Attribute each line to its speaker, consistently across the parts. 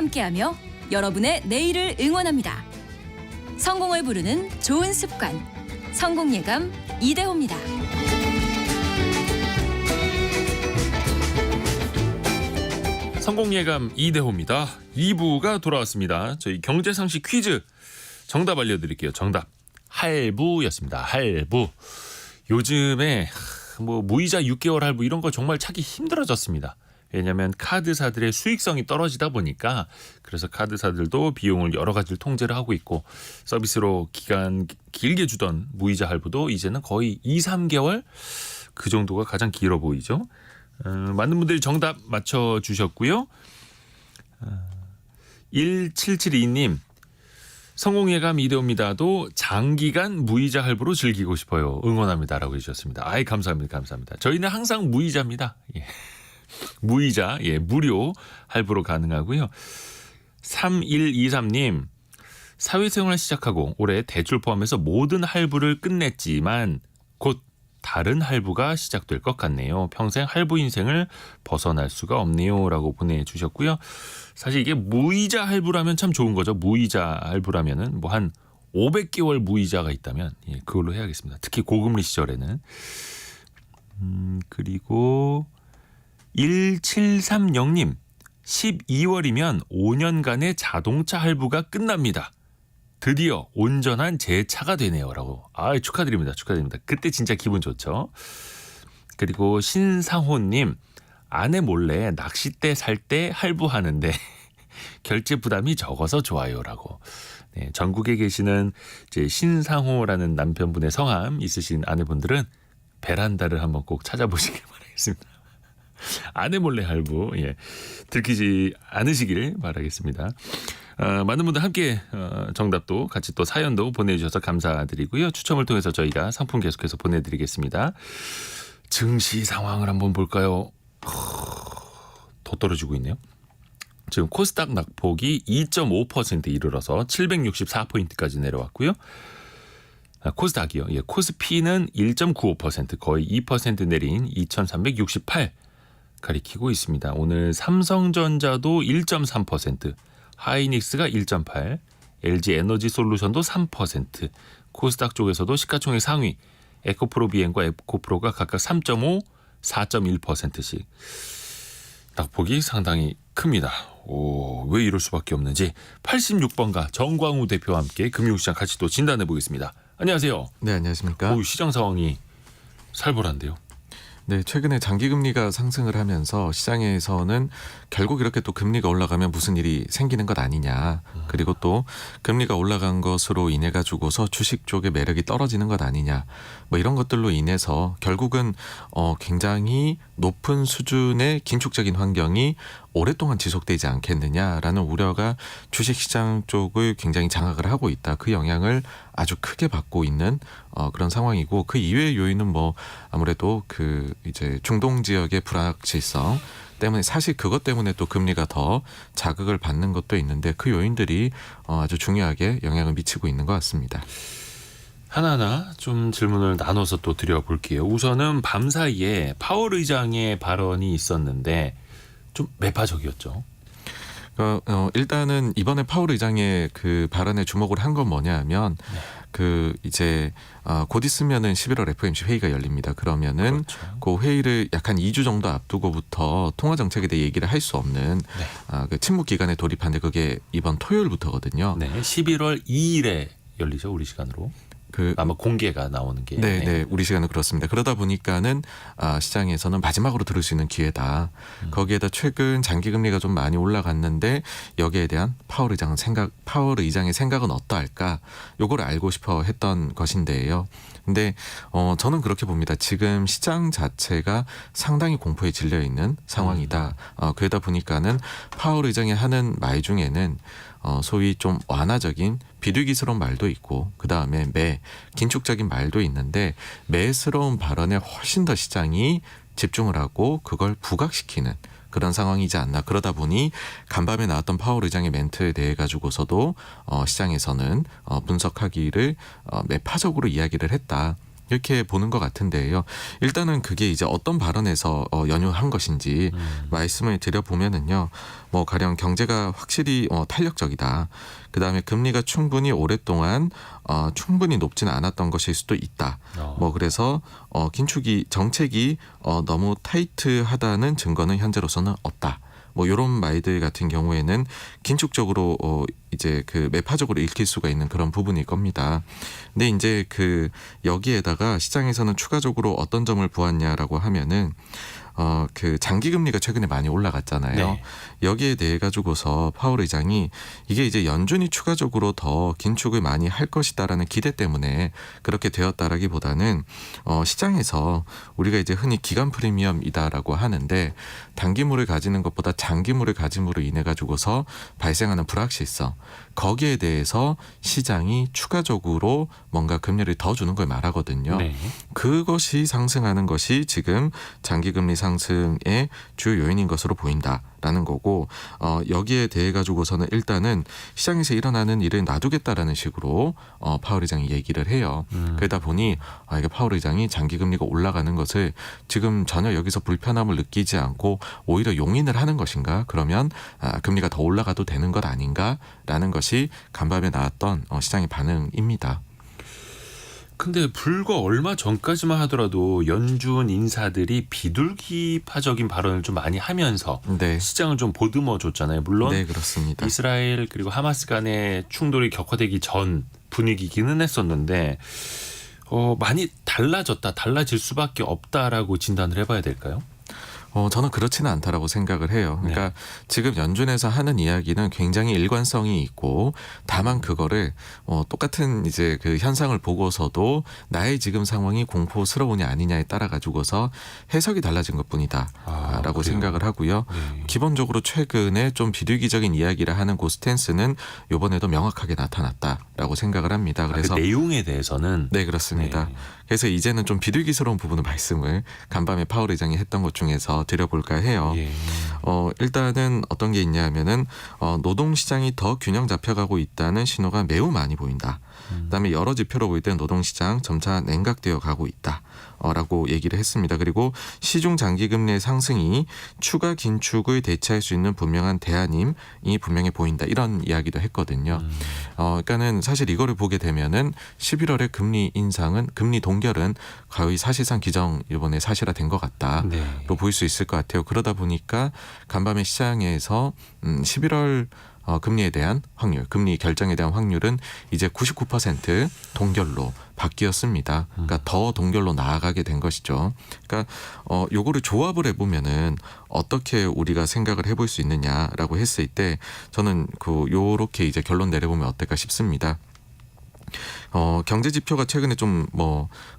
Speaker 1: 함께하며 여러분의 내일을 응원합니다. 성공을 부르는 좋은 습관, 성공예감 이대호입니다.
Speaker 2: 성공예감 이대호입니다. 2부가 돌아왔습니다. 저희 경제상식 퀴즈 정답 알려드릴게요. 정답 할부였습니다. 할부. 요즘에 뭐 무이자 6개월 할부 이런 거 정말 찾기 힘들어졌습니다. 왜냐하면 카드사들의 수익성이 떨어지다 보니까 그래서 카드사들도 비용을 여러 가지를 통제를 하고 있고 서비스로 기간 길게 주던 무이자 할부도 이제는 거의 2, 3개월 그 정도가 가장 길어 보이죠. 많은 분들이 정답 맞춰주셨고요. 1772님 성공예감 이대호입니다도 장기간 무이자 할부로 즐기고 싶어요. 응원합니다라고 해주셨습니다. 아이 감사합니다. 감사합니다. 저희는 항상 무이자입니다. 예. 무이자 무료 할부로 가능하고요. 3123님 사회생활 시작하고 올해 대출 포함해서 모든 할부를 끝냈지만 곧 다른 할부가 시작될 것 같네요. 평생 할부 인생을 벗어날 수가 없네요. 라고 보내주셨고요. 사실 이게 무이자 할부라면 참 좋은 거죠. 무이자 할부라면은 뭐 한 500개월 무이자가 있다면 그걸로 해야겠습니다. 특히 고금리 시절에는. 그리고 1730님 12월이면 5년간의 자동차 할부가 끝납니다. 드디어 온전한 제 차가 되네요. 라고. 축하드립니다. 축하드립니다. 그때 진짜 기분 좋죠. 그리고 신상호님 아내 몰래 낚싯대 살 때 할부하는데 결제 부담이 적어서 좋아요. 라고. 네, 전국에 계시는 이제 신상호라는 남편분의 성함 있으신 아내분들은 베란다를 한번 꼭 찾아보시길 바라겠습니다. 아내 몰래 할부 들키지 않으시길 바라겠습니다. 많은 분들 함께 정답도 같이 또 사연도 보내주셔서 감사드리고요. 추첨을 통해서 저희가 상품 계속해서 보내드리겠습니다. 증시 상황을 한번 볼까요? 더 떨어지고 있네요. 지금 코스닥 낙폭이 2.5% 이르러서 764포인트까지 내려왔고요. 코스닥이요. 코스피는 1.95% 거의 2% 내린 2368 가리키고 있습니다. 오늘 삼성전자도 1.3%, 하이닉스가 1.8%, LG에너지솔루션도 3%, 코스닥 쪽에서도 시가총액 상위 에코프로 비엔과 에코프로가 각각 3.5, 4.1%씩 낙폭이 상당히 큽니다. 왜 이럴 수밖에 없는지 86번가 정광우 대표와 함께 금융시장 같이 또 진단해 보겠습니다. 안녕하세요.
Speaker 3: 네, 안녕하십니까.
Speaker 2: 시장 상황이 살벌한데요.
Speaker 3: 네, 최근에 장기금리가 상승을 하면서 시장에서는 결국 이렇게 또 금리가 올라가면 무슨 일이 생기는 것 아니냐. 그리고 또 금리가 올라간 것으로 인해 가지고서 주식 쪽의 매력이 떨어지는 것 아니냐. 뭐 이런 것들로 인해서 결국은 굉장히 높은 수준의 긴축적인 환경이 오랫동안 지속되지 않겠느냐라는 우려가 주식시장 쪽을 굉장히 장악을 하고 있다. 그 영향을 아주 크게 받고 있는 그런 상황이고 그 이외의 요인은 뭐 아무래도 그 이제 중동 지역의 불확실성 때문에 사실 그것 때문에 또 금리가 더 자극을 받는 것도 있는데 그 요인들이 아주 중요하게 영향을 미치고 있는 것 같습니다.
Speaker 2: 하나하나 좀 질문을 나눠서 또 드려볼게요. 우선은 밤사이에 파월 의장의 발언이 있었는데 좀 매파적이었죠.
Speaker 3: 일단은 이번에 파월 의장의 그 발언에 주목을 한 건 뭐냐 하면 그 이제 곧 있으면은 11월 FOMC 회의가 열립니다. 그러면은
Speaker 2: 그렇죠.
Speaker 3: 그 회의를 약 한 2주 정도 앞두고부터 통화 정책에 대해 얘기를 할 수 없는 그 침묵 기간에 돌입하는데 그게 이번 토요일부터거든요.
Speaker 2: 네, 11월 2일에 열리죠, 우리 시간으로. 아마 공개가 나오는 게.
Speaker 3: 네, 우리 시간은 그렇습니다. 그러다 보니까는 시장에서는 마지막으로 들을 수 있는 기회다. 거기에다 최근 장기금리가 좀 많이 올라갔는데 여기에 대한 파월 의장의 생각은 어떠할까? 요걸 알고 싶어 했던 것인데요. 근데 저는 그렇게 봅니다. 지금 시장 자체가 상당히 공포에 질려 있는 상황이다. 그러다 보니까는 파월 의장이 하는 말 중에는 소위 좀 완화적인 비둘기스러운 말도 있고 그다음에 긴축적인 말도 있는데 매스러운 발언에 훨씬 더 시장이 집중을 하고 그걸 부각시키는 그런 상황이지 않나. 그러다 보니 간밤에 나왔던 파월 의장의 멘트에 대해 가지고서도 시장에서는 분석하기를 매파적으로 이야기를 했다. 이렇게 보는 것 같은데요. 일단은 그게 이제 어떤 발언에서 연유한 것인지 말씀을 드려보면은요. 뭐 가령 경제가 확실히 탄력적이다. 그다음에 금리가 충분히 오랫동안 충분히 높지는 않았던 것일 수도 있다. 뭐 그래서 긴축이 정책이 너무 타이트하다는 증거는 현재로서는 없다. 뭐 이런 말들 같은 경우에는 긴축적으로 이제 그 매파적으로 읽힐 수가 있는 그런 부분일 겁니다. 근데 이제 그 여기에다가 시장에서는 추가적으로 어떤 점을 보았냐라고 하면은 그 장기 금리가 최근에 많이 올라갔잖아요.
Speaker 2: 네.
Speaker 3: 여기에 대해 가지고서 파월 의장이 이게 이제 연준이 추가적으로 더 긴축을 많이 할 것이다라는 기대 때문에 그렇게 되었다라기보다는 시장에서 우리가 이제 흔히 기간 프리미엄이다라고 하는데 단기물을 가지는 것보다 장기물을 가짐으로 인해 가지고서 발생하는 불확실성 거기에 대해서 시장이 추가적으로 뭔가 금리를 더 주는 걸 말하거든요.
Speaker 2: 네.
Speaker 3: 그것이 상승하는 것이 지금 장기금리 상승의 주요 요인인 것으로 보인다라는 거고 여기에 대해 가지고서는 일단은 시장에서 일어나는 일을 놔두겠다라는 식으로 파월 의장이 얘기를 해요. 그러다 보니 이게 파월 의장이 장기금리가 올라가는 것을 지금 전혀 여기서 불편함을 느끼지 않고 오히려 용인을 하는 것인가? 그러면 금리가 더 올라가도 되는 것 아닌가라는 것이 간밤에 나왔던 시장의 반응입니다.
Speaker 2: 근데 불과 얼마 전까지만 하더라도 연준 인사들이 비둘기파적인 발언을 좀 많이 하면서
Speaker 3: 네.
Speaker 2: 시장을 좀 보듬어 줬잖아요. 물론
Speaker 3: 네, 그렇습니다.
Speaker 2: 이스라엘 그리고 하마스 간의 충돌이 격화되기 전 분위기기는 했었는데 많이 달라질 수밖에 없다라고 진단을 해봐야 될까요?
Speaker 3: 저는 그렇지는 않다라고 생각을 해요. 그러니까 지금 연준에서 하는 이야기는 굉장히 일관성이 있고 다만 그거를 똑같은 이제 그 현상을 보고서도 나의 지금 상황이 공포스러우냐 아니냐에 따라 가지고서 해석이 달라진 것뿐이다라고 생각을 하고요.
Speaker 2: 네.
Speaker 3: 기본적으로 최근에 좀 비둘기적인 이야기를 하는 그 스탠스는 이번에도 명확하게 나타났다라고 생각을 합니다. 그래서
Speaker 2: 그 내용에 대해서는
Speaker 3: 네, 그렇습니다.
Speaker 2: 네.
Speaker 3: 그래서 이제는 좀 비둘기스러운 부분의 말씀을 간밤에 파월 의장이 했던 것 중에서 드려볼까 해요.
Speaker 2: 예.
Speaker 3: 일단은 어떤 게 있냐면은 노동시장이 더 균형 잡혀가고 있다는 신호가 매우 많이 보인다. 그다음에 여러 지표로 볼 때는 노동시장 점차 냉각되어 가고 있다. 라고 얘기를 했습니다. 그리고 시중 장기금리의 상승이 추가 긴축을 대체할 수 있는 분명한 대안임이 분명히 보인다. 이런 이야기도 했거든요. 그러니까는 사실 이거를 보게 되면은 11월에 금리 인상은 금리 동결은 거의 사실상 기정 이번에 사실화된 것 같다로
Speaker 2: 네.
Speaker 3: 볼 수 있을 것 같아요. 그러다 보니까 간밤에 시장에서 11월 금리에 대한 확률, 금리 결정에 대한 확률은 이제 99% 동결로 바뀌었습니다. 그러니까 더 동결로 나아가게 된 것이죠. 그러니까 요거를 조합을 해보면은 어떻게 우리가 생각을 해볼 수 있느냐라고 했을 때 저는 요렇게 이제 결론 내려보면 어떨까 싶습니다. 경제 지표가 최근에 좀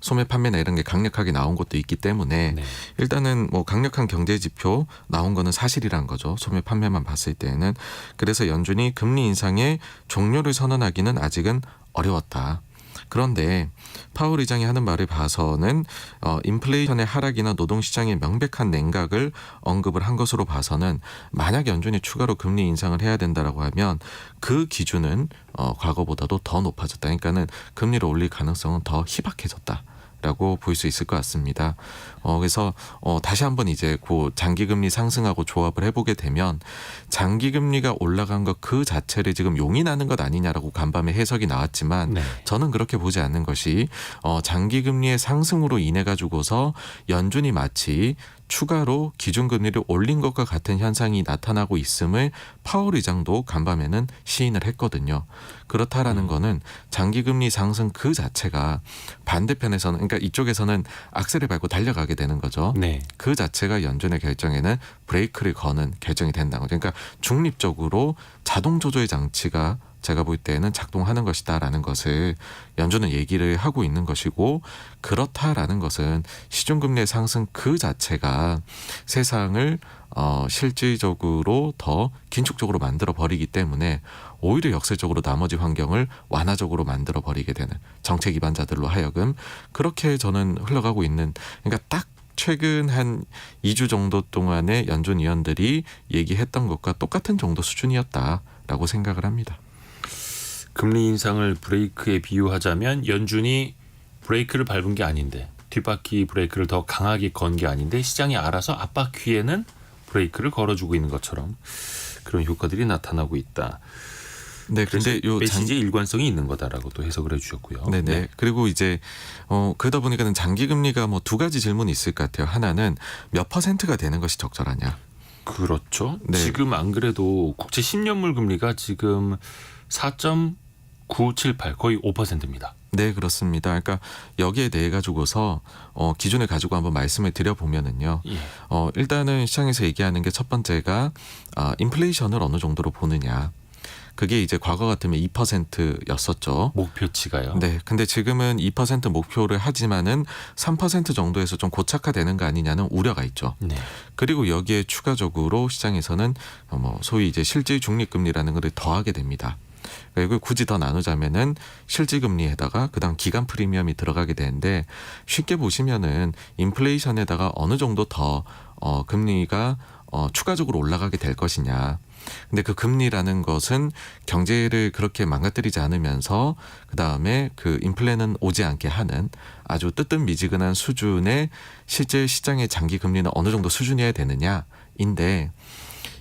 Speaker 3: 소매 판매나 이런 게 강력하게 나온 것도 있기 때문에
Speaker 2: 네.
Speaker 3: 일단은 강력한 경제 지표 나온 거는 사실이란 거죠. 소매 판매만 봤을 때는. 그래서 연준이 금리 인상의 종료를 선언하기는 아직은 어려웠다. 그런데 파월 의장이 하는 말을 봐서는 인플레이션의 하락이나 노동시장의 명백한 냉각을 언급을 한 것으로 봐서는 만약 연준이 추가로 금리 인상을 해야 된다라고 하면 그 기준은 과거보다도 더 높아졌다. 그러니까는 금리를 올릴 가능성은 더 희박해졌다. 라고 볼 수 있을 것 같습니다. 그래서 다시 한번 이제 장기금리 상승하고 조합을 해보게 되면 장기금리가 올라간 것 그 자체를 지금 용인하는 것 아니냐라고 간밤에 해석이 나왔지만
Speaker 2: 네.
Speaker 3: 저는 그렇게 보지 않는 것이 장기금리의 상승으로 인해 가지고서 연준이 마치 추가로 기준금리를 올린 것과 같은 현상이 나타나고 있음을 파월 의장도 간밤에는 시인을 했거든요. 그렇다라는 거는 장기금리 상승 그 자체가 반대편에서는 그러니까 이쪽에서는 악셀을 밟고 달려가게 되는 거죠.
Speaker 2: 네.
Speaker 3: 그 자체가 연준의 결정에는 브레이크를 거는 결정이 된다는 거죠. 그러니까 중립적으로 자동 조절 장치가 제가 볼 때는 작동하는 것이다라는 것을 연준은 얘기를 하고 있는 것이고 그렇다라는 것은 시중금리의 상승 그 자체가 세상을 실질적으로 더 긴축적으로 만들어 버리기 때문에 오히려 역설적으로 나머지 환경을 완화적으로 만들어 버리게 되는 정책 기반자들로 하여금 그렇게 저는 흘러가고 있는 그러니까 딱 최근 한 2주 정도 동안에 연준 위원들이 얘기했던 것과 똑같은 정도 수준이었다라고 생각을 합니다.
Speaker 2: 금리 인상을 브레이크에 비유하자면 연준이 브레이크를 밟은 게 아닌데 뒷바퀴 브레이크를 더 강하게 건 게 아닌데 시장이 알아서 앞바퀴에는 브레이크를 걸어주고 있는 것처럼 그런 효과들이 나타나고 있다.
Speaker 3: 네,
Speaker 2: 그래서
Speaker 3: 근데 요
Speaker 2: 메시지의 일관성이 있는 거다라고 또 해석을 해주셨고요.
Speaker 3: 네네.
Speaker 2: 네.
Speaker 3: 그리고 이제 그러다 보니까는 장기 금리가 뭐 두 가지 질문이 있을 것 같아요. 하나는 몇 퍼센트가 되는 것이 적절하냐.
Speaker 2: 그렇죠.
Speaker 3: 네.
Speaker 2: 지금 안 그래도 국채 10년물 금리가 지금 4.978 거의 5%입니다.
Speaker 3: 네, 그렇습니다. 그러니까 여기에 대해 가지고서 기준을 가지고 한번 말씀을 드려보면은요.
Speaker 2: 예.
Speaker 3: 일단은 시장에서 얘기하는 게 첫 번째가 인플레이션을 어느 정도로 보느냐. 그게 이제 과거 같으면 2%였었죠.
Speaker 2: 목표치가요.
Speaker 3: 네, 근데 지금은 2% 목표를 하지만은 3% 정도에서 좀 고착화되는 거 아니냐는 우려가 있죠.
Speaker 2: 네.
Speaker 3: 그리고 여기에 추가적으로 시장에서는 소위 이제 실질 중립금리라는 것을 더하게 됩니다. 이걸 굳이 더 나누자면은 실질금리에다가 그다음 기간 프리미엄이 들어가게 되는데 쉽게 보시면은 인플레이션에다가 어느 정도 더 금리가 추가적으로 올라가게 될 것이냐. 근데 그 금리라는 것은 경제를 그렇게 망가뜨리지 않으면서 그다음에 그 인플레는 오지 않게 하는 아주 뜨뜻미지근한 수준의 실제 시장의 장기 금리는 어느 정도 수준이어야 되느냐인데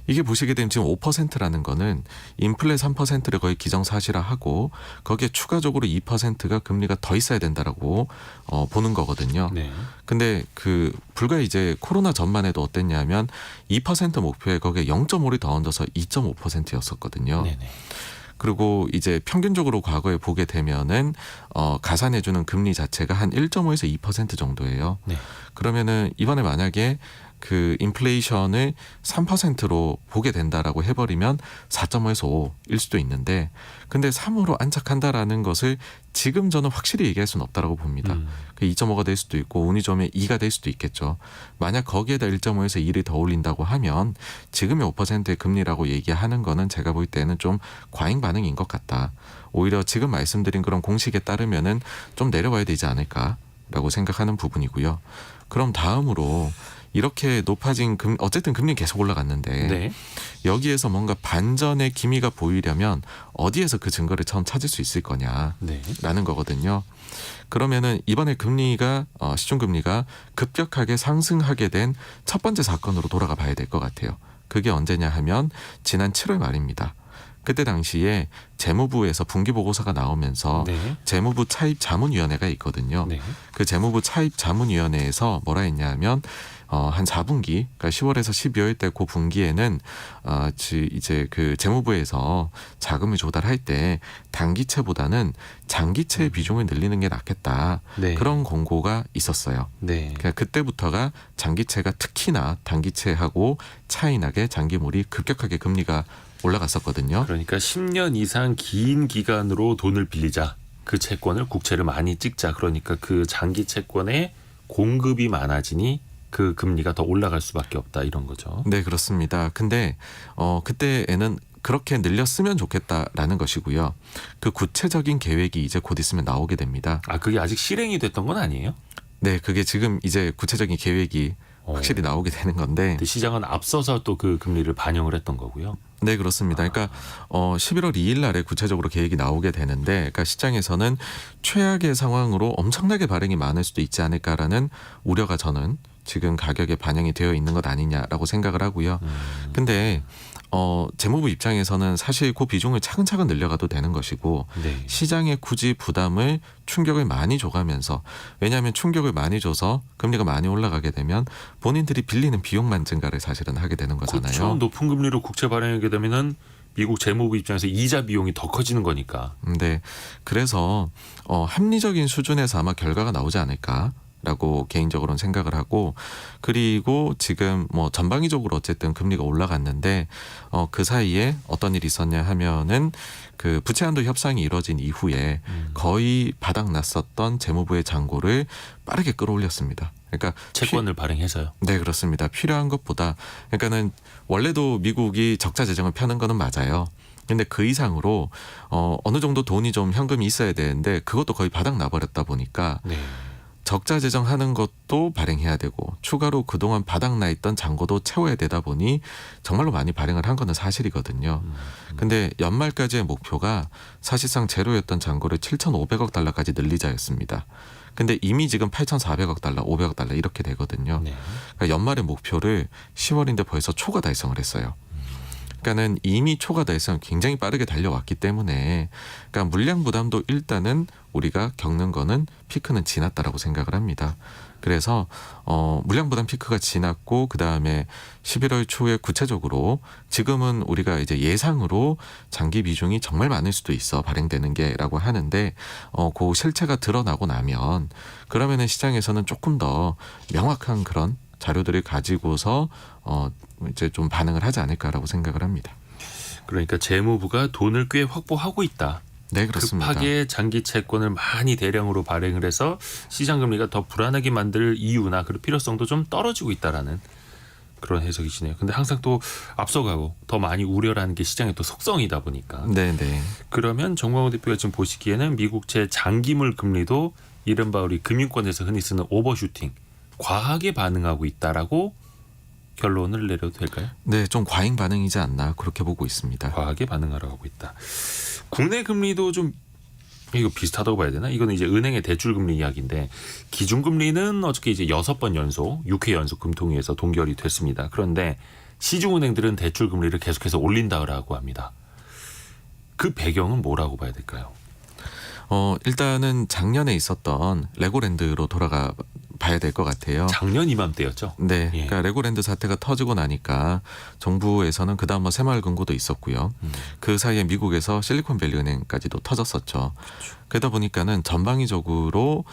Speaker 3: 이게 보시게 되면 지금 5%라는 거는 인플레 3%를 거의 기정사실화하고 거기에 추가적으로 2%가 금리가 더 있어야 된다라고 보는 거거든요.
Speaker 2: 네.
Speaker 3: 근데 그 불과 이제 코로나 전만 해도 어땠냐면 2% 목표에 거기에 0.5를 더 얹어서 2.5%였었거든요.
Speaker 2: 네네.
Speaker 3: 그리고 이제 평균적으로 과거에 보게 되면은 가산해주는 금리 자체가 한 1.5에서 2% 정도예요.
Speaker 2: 네.
Speaker 3: 그러면은 이번에 만약에 그 인플레이션을 3%로 보게 된다라고 해버리면 4.5에서 5일 수도 있는데 근데 3으로 안착한다라는 것을 지금 저는 확실히 얘기할 수는 없다라고 봅니다. 그 2.5가 될 수도 있고 운이 좋으면 2가 될 수도 있겠죠. 만약 거기에다 1.5에서 2를 더 올린다고 하면 지금의 5%의 금리라고 얘기하는 거는 제가 볼 때는 좀 과잉 반응인 것 같다. 오히려 지금 말씀드린 그런 공식에 따르면은 좀 내려와야 되지 않을까라고 생각하는 부분이고요. 그럼 다음으로 이렇게 높아진 어쨌든 금리 계속 올라갔는데
Speaker 2: 네.
Speaker 3: 여기에서 뭔가 반전의 기미가 보이려면 어디에서 그 증거를 처음 찾을 수 있을 거냐라는
Speaker 2: 네.
Speaker 3: 거거든요. 그러면은 이번에 금리가 시중금리가 급격하게 상승하게 된 첫 번째 사건으로 돌아가 봐야 될 것 같아요. 그게 언제냐 하면 지난 7월 말입니다. 그때 당시에 재무부에서 분기보고서가 나오면서
Speaker 2: 네.
Speaker 3: 재무부 차입 자문위원회가 있거든요.
Speaker 2: 네.
Speaker 3: 그 재무부 차입 자문위원회에서 뭐라 했냐면 한 4분기, 그러니까 10월에서 12월 때 그 분기에는 이제 그 재무부에서 자금을 조달할 때 단기채보다는 장기채의 비중을 늘리는 게 낫겠다.
Speaker 2: 네.
Speaker 3: 그런 공고가 있었어요.
Speaker 2: 네.
Speaker 3: 그러니까 그때부터가 장기채가 특히나 단기채하고 차이 나게 장기물이 급격하게 금리가 올라갔었거든요.
Speaker 2: 그러니까 10년 이상 긴 기간으로 돈을 빌리자. 그 채권을 국채를 많이 찍자. 그러니까 그 장기 채권에 공급이 많아지니 그 금리가 더 올라갈 수밖에 없다 이런 거죠.
Speaker 3: 네, 그렇습니다. 근데 그때에는 그렇게 늘렸으면 좋겠다라는 것이고요. 그 구체적인 계획이 이제 곧 있으면 나오게 됩니다.
Speaker 2: 아, 그게 아직 실행이 됐던 건 아니에요?
Speaker 3: 네, 그게 지금 이제 구체적인 계획이 확실히 나오게 되는 건데.
Speaker 2: 근데 시장은 앞서서 또 그 금리를 반영을 했던 거고요.
Speaker 3: 네, 그렇습니다. 그러니까 11월 2일 날에 구체적으로 계획이 나오게 되는데 그러니까 시장에서는 최악의 상황으로 엄청나게 발행이 많을 수도 있지 않을까라는 우려가 저는 지금 가격에 반영이 되어 있는 것 아니냐라고 생각을 하고요. 근데 재무부 입장에서는 사실 그 비중을 차근차근 늘려가도 되는 것이고
Speaker 2: 네.
Speaker 3: 시장에 굳이 부담을 충격을 많이 줘가면서 왜냐하면 충격을 많이 줘서 금리가 많이 올라가게 되면 본인들이 빌리는 비용만 증가를 사실은 하게 되는 거잖아요.
Speaker 2: 그렇죠. 높은 금리로 국채 발행하게 되면은 미국 재무부 입장에서 이자 비용이 더 커지는 거니까.
Speaker 3: 네, 그래서 합리적인 수준에서 아마 결과가 나오지 않을까. 라고 개인적으로는 생각을 하고 그리고 지금 뭐 전방위적으로 어쨌든 금리가 올라갔는데 그 사이에 어떤 일이 있었냐 하면은 그 부채 한도 협상이 이루어진 이후에 거의 바닥났었던 재무부의 잔고를 빠르게 끌어올렸습니다. 그러니까
Speaker 2: 채권을 발행해서요.
Speaker 3: 네, 그렇습니다. 필요한 것보다 그러니까는 원래도 미국이 적자 재정을 펴는 거는 맞아요. 근데 그 이상으로 어느 정도 돈이 좀 현금이 있어야 되는데 그것도 거의 바닥 나버렸다 보니까
Speaker 2: 네.
Speaker 3: 적자 재정하는 것도 발행해야 되고 추가로 그동안 바닥나 있던 잔고도 채워야 되다 보니 정말로 많이 발행을 한 거는 사실이거든요. 근데 연말까지의 목표가 사실상 제로였던 잔고를 7,500억 달러까지 늘리자였습니다. 근데 이미 지금 8,400억 달러, 500억 달러 이렇게 되거든요.
Speaker 2: 네.
Speaker 3: 그러니까 연말의 목표를 10월인데 벌써 초과 달성을 했어요. 그러니까는 이미 초과 달성 굉장히 빠르게 달려왔기 때문에 그러니까 물량 부담도 일단은 우리가 겪는 거는 피크는 지났다라고 생각을 합니다. 그래서 물량 부담 피크가 지났고 그 다음에 11월 초에 구체적으로 지금은 우리가 이제 예상으로 장기 비중이 정말 많을 수도 있어 발행되는 게라고 하는데 그 실체가 드러나고 나면 그러면은 시장에서는 조금 더 명확한 그런 자료들을 가지고서 이제 좀 반응을 하지 않을까라고 생각을 합니다.
Speaker 2: 그러니까 재무부가 돈을 꽤 확보하고 있다.
Speaker 3: 네, 그렇습니다.
Speaker 2: 급하게 장기 채권을 많이 대량으로 발행을 해서 시장 금리가 더 불안하게 만들 이유나 그런 필요성도 좀 떨어지고 있다라는 그런 해석이시네요. 근데 항상 또 앞서가고 더 많이 우려라는 게 시장의 또 속성이다 보니까.
Speaker 3: 네, 네.
Speaker 2: 그러면 정광훈 대표가 지금 보시기에는 미국채 장기물 금리도 이른바 우리 금융권에서 흔히 쓰는 오버슈팅, 과하게 반응하고 있다라고 결론을 내려도 될까요?
Speaker 3: 네, 좀 과잉 반응이지 않나 그렇게 보고 있습니다.
Speaker 2: 과하게 반응하러 가고 있다. 국내 금리도 좀 이거 비슷하다고 봐야 되나? 이거는 이제 은행의 대출 금리 이야기인데 기준금리는 어저께 이제 6번 연속, 6회 연속 금통위에서 동결이 됐습니다. 그런데 시중은행들은 대출 금리를 계속해서 올린다고 합니다. 그 배경은 뭐라고 봐야 될까요?
Speaker 3: 일단은 작년에 있었던 레고랜드로 돌아가 봐야 될 것 같아요.
Speaker 2: 작년 이맘때였죠.
Speaker 3: 네,
Speaker 2: 예.
Speaker 3: 그러니까 레고랜드 사태가 터지고 나니까 정부에서는 그다음 뭐 새마을금고도 있었고요. 그 사이에 미국에서 실리콘밸리 은행까지도 터졌었죠. 그러다 보니까는 전방위적으로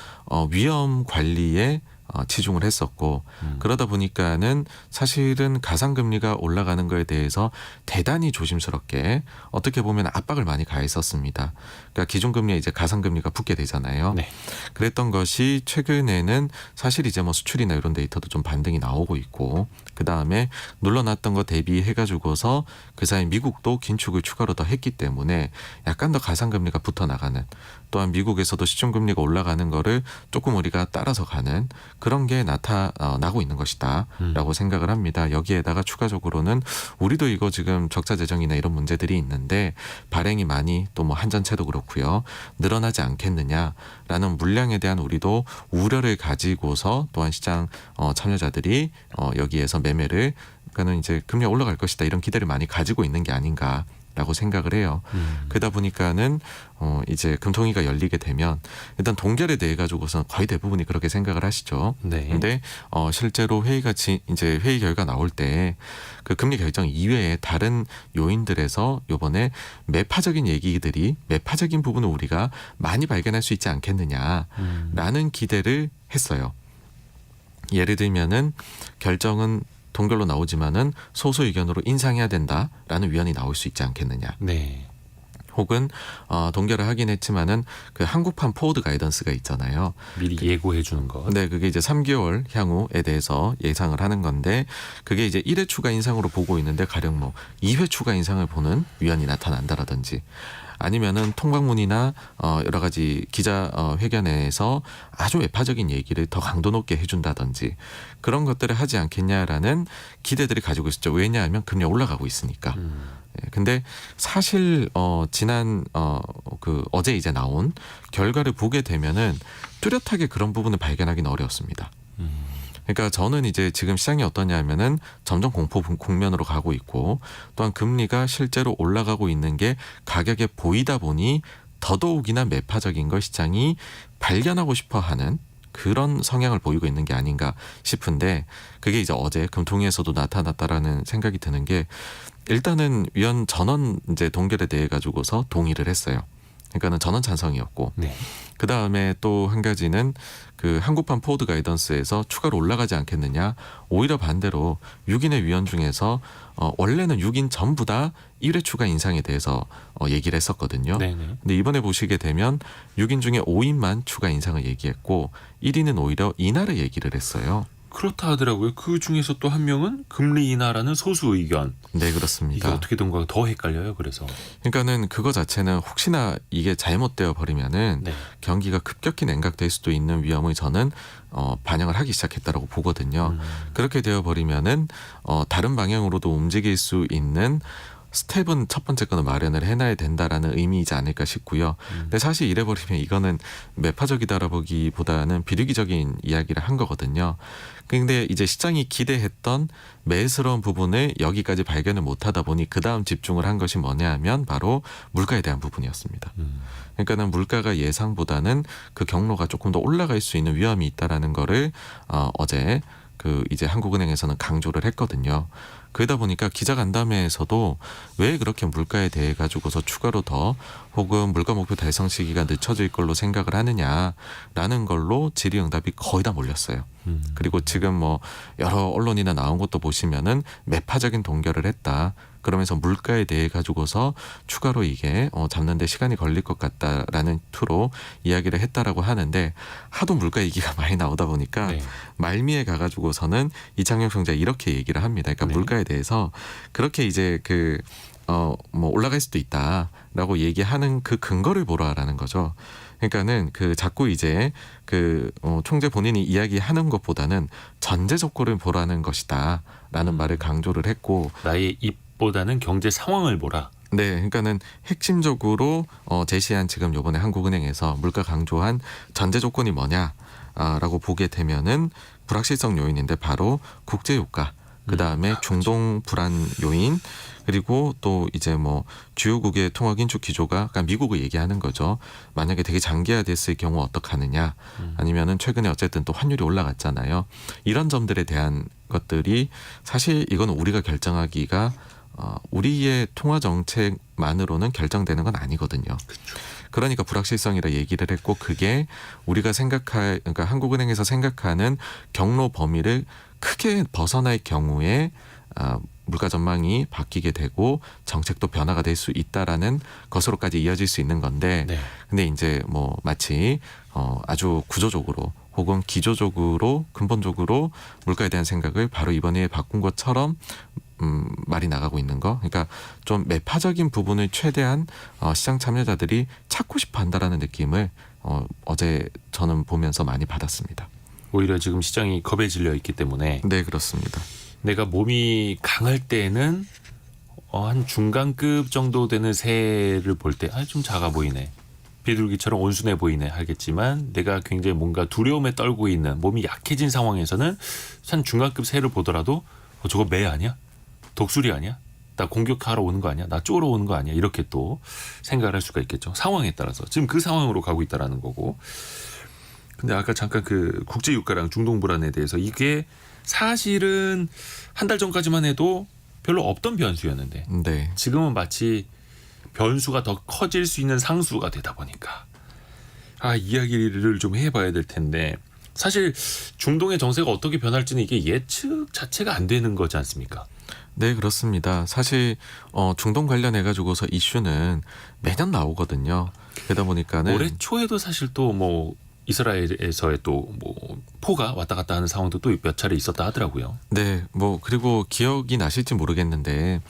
Speaker 3: 위험 관리에 치중을 했었고 그러다 보니까는 사실은 가상금리가 올라가는 거에 대해서 대단히 조심스럽게 어떻게 보면 압박을 많이 가했었습니다. 그러니까 기준금리에 이제 가상금리가 붙게 되잖아요.
Speaker 2: 네.
Speaker 3: 그랬던 것이 최근에는 사실 이제 뭐 수출이나 이런 데이터도 좀 반등이 나오고 있고 그 다음에 눌러놨던 거 대비해가지고서 그 사이 미국도 긴축을 추가로 더 했기 때문에 약간 더 가상금리가 붙어 나가는 또한 미국에서도 시중금리가 올라가는 거를 조금 우리가 따라서 가는 그런 게 나타나고 있는 것이다라고 생각을 합니다. 여기에다가 추가적으로는 우리도 이거 지금 적자 재정이나 이런 문제들이 있는데 발행이 많이 또 뭐 한전채도 그렇고요. 늘어나지 않겠느냐라는 물량에 대한 우리도 우려를 가지고서 또한 시장 참여자들이 여기에서 매매를 그러니까는 이제 금리가 올라갈 것이다 이런 기대를 많이 가지고 있는 게 아닌가. 라고 생각을 해요. 그러다 보니까는 이제 금통위가 열리게 되면 일단 동결에 대해 가지고서는 거의 대부분이 그렇게 생각을 하시죠.
Speaker 2: 네.
Speaker 3: 근데 실제로 회의가 이제 회의 결과 나올 때 그 금리 결정 이외에 다른 요인들에서 요번에 매파적인 얘기들이 매파적인 부분을 우리가 많이 발견할 수 있지 않겠느냐라는 기대를 했어요. 예를 들면은 결정은 동결로 나오지만은 소수 의견으로 인상해야 된다라는 위원이 나올 수 있지 않겠느냐.
Speaker 2: 네.
Speaker 3: 혹은 동결을 하긴 했지만은 그 한국판 포워드 가이던스가 있잖아요.
Speaker 2: 미리 예고해 주는 거.
Speaker 3: 네, 그게 이제 3개월 향후에 대해서 예상을 하는 건데 그게 이제 1회 추가 인상으로 보고 있는데 가령 뭐 2회 추가 인상을 보는 위원이 나타난다라든지 아니면은 통방문이나 여러 가지 기자 회견에서 아주 외파적인 얘기를 더 강도 높게 해준다든지 그런 것들을 하지 않겠냐라는 기대들이 가지고 있었죠. 왜냐하면 금리 올라가고 있으니까. 예, 근데 사실 지난 어제 이제 나온 결과를 보게 되면은 뚜렷하게 그런 부분을 발견하기는 어려웠습니다. 그러니까 저는 이제 지금 시장이 어떠냐면은 점점 공포 국면으로 가고 있고 또한 금리가 실제로 올라가고 있는 게 가격에 보이다 보니 더더욱이나 매파적인 걸 시장이 발견하고 싶어하는 그런 성향을 보이고 있는 게 아닌가 싶은데 그게 이제 어제 금통위에서도 나타났다라는 생각이 드는 게 일단은 위원 전원 이제 동결에 대해 가지고서 동의를 했어요. 그러니까는 전원 찬성이었고
Speaker 2: 네.
Speaker 3: 그 다음에 또 한 가지는 그 한국판 포워드 가이던스에서 추가로 올라가지 않겠느냐. 오히려 반대로 6인의 위원 중에서 원래는 6인 전부 다 1회 추가 인상에 대해서 얘기를 했었거든요.
Speaker 2: 네네.
Speaker 3: 근데 이번에 보시게 되면 6인 중에 5인만 추가 인상을 얘기했고 1인은 오히려 인하를 얘기를 했어요.
Speaker 2: 그렇다 하더라고요. 그 중에서 또 한 명은 금리 인하라는 소수 의견.
Speaker 3: 네,
Speaker 2: 이게
Speaker 3: 그렇습니다.
Speaker 2: 어떻게 된 거가 더 헷갈려요. 그래서.
Speaker 3: 그러니까는 그거 자체는 혹시나 이게 잘못되어 버리면은
Speaker 2: 네.
Speaker 3: 경기가 급격히 냉각될 수도 있는 위험을 저는 반영을 하기 시작했다라고 보거든요. 그렇게 되어 버리면은 다른 방향으로도 움직일 수 있는 스텝은 첫 번째 거는 마련을 해놔야 된다라는 의미이지 않을까 싶고요. 근데 사실 이래버리면 이거는 매파적이다라보기보다는 비리기적인 이야기를 한 거거든요. 근데 이제 시장이 기대했던 매스러운 부분을 여기까지 발견을 못하다 보니 그 다음 집중을 한 것이 뭐냐 하면 바로 물가에 대한 부분이었습니다. 그러니까는 물가가 예상보다는 그 경로가 조금 더 올라갈 수 있는 위험이 있다라는 거를 어제 그 이제 한국은행에서는 강조를 했거든요. 그러다 보니까 기자간담회에서도 왜 그렇게 물가에 대해 가지고서 추가로 더 혹은 물가 목표 달성 시기가 늦춰질 걸로 생각을 하느냐라는 걸로 질의응답이 거의 다 몰렸어요. 그리고 지금 뭐 여러 언론이나 나온 것도 보시면은 매파적인 동결을 했다. 그러면서 물가에 대해 가지고서 추가로 이게 잡는데 시간이 걸릴 것 같다라는 투로 이야기를 했다라고 하는데 하도 물가 얘기가 많이 나오다 보니까
Speaker 2: 네.
Speaker 3: 말미에 가가지고서는 이창용 총재 이렇게 얘기를 합니다. 그러니까
Speaker 2: 네.
Speaker 3: 물가에 대해서 그렇게 이제 뭐 올라갈 수도 있다라고 얘기하는 그 근거를 보라라는 거죠. 그러니까는 그 자꾸 이제 총재 본인이 이야기하는 것보다는 전제 조건을 보라는 것이다라는 말을 강조를 했고
Speaker 2: 나의 입보다는 경제 상황을 보라.
Speaker 3: 네, 그러니까는 핵심적으로 제시한 지금 요번에 한국은행에서 물가 강조한 전제 조건이 뭐냐라고 보게 되면은 불확실성 요인인데 바로 국제유가, 그 다음에 중동 불안 요인, 그리고 또 이제 뭐 주요국의 통화 긴축 기조가 그러니까 미국을 얘기하는 거죠. 만약에 되게 장기화됐을 경우 어떡하느냐, 아니면은 최근에 어쨌든 또 환율이 올라갔잖아요. 이런 점들에 대한 것들이 사실 이거는 우리가 결정하기가 우리의 통화 정책만으로는 결정되는 건 아니거든요. 그러니까 불확실성이라 얘기를 했고 그게 우리가 그러니까 한국은행에서 생각하는 경로 범위를 크게 벗어날 경우에 물가 전망이 바뀌게 되고 정책도 변화가 될 수 있다라는 것으로까지 이어질 수 있는 건데,
Speaker 2: 네.
Speaker 3: 근데 이제 뭐 마치 아주 구조적으로 혹은 기조적으로 근본적으로 물가에 대한 생각을 바로 이번에 바꾼 것처럼 말이 나가고 있는 거. 그러니까 좀 매파적인 부분을 최대한 시장 참여자들이 찾고 싶어 한다라는 느낌을 어제 저는 보면서 많이 받았습니다.
Speaker 2: 오히려 지금 시장이 겁에 질려 있기 때문에
Speaker 3: 네, 그렇습니다.
Speaker 2: 내가 몸이 강할 때는 한 중간급 정도 되는 새를 볼 때 좀 작아 보이네. 비둘기처럼 온순해 보이네 하겠지만 내가 굉장히 뭔가 두려움에 떨고 있는 몸이 약해진 상황에서는 한 중간급 새를 보더라도 저거 매 아니야? 독수리 아니야? 나 공격하러 오는 거 아니야? 나 쪼러 오는 거 아니야? 이렇게 또 생각을 할 수가 있겠죠. 상황에 따라서. 지금 그 상황으로 가고 있다라는 거고. 근데 아까 잠깐 그 국제유가랑 중동 불안에 대해서 이게 사실은 한 달 전까지만 해도 별로 없던 변수였는데
Speaker 3: 네.
Speaker 2: 지금은 마치 변수가 더 커질 수 있는 상수가 되다 보니까 이야기를 좀 해봐야 될 텐데 사실 중동의 정세가 어떻게 변할지는 이게 예측 자체가 안 되는 거지 않습니까?
Speaker 3: 네, 그렇습니다. 사실 중동 관련해 가지고서 이슈는 매년 나오거든요. 그러다 보니까는
Speaker 2: 올해 초에도 사실 또 뭐 이스라엘에서의 또 뭐 포가 왔다 갔다 하는 상황도 또 몇 차례 있었다 하더라고요.
Speaker 3: 네, 뭐 그리고 기억이 나실지 모르겠는데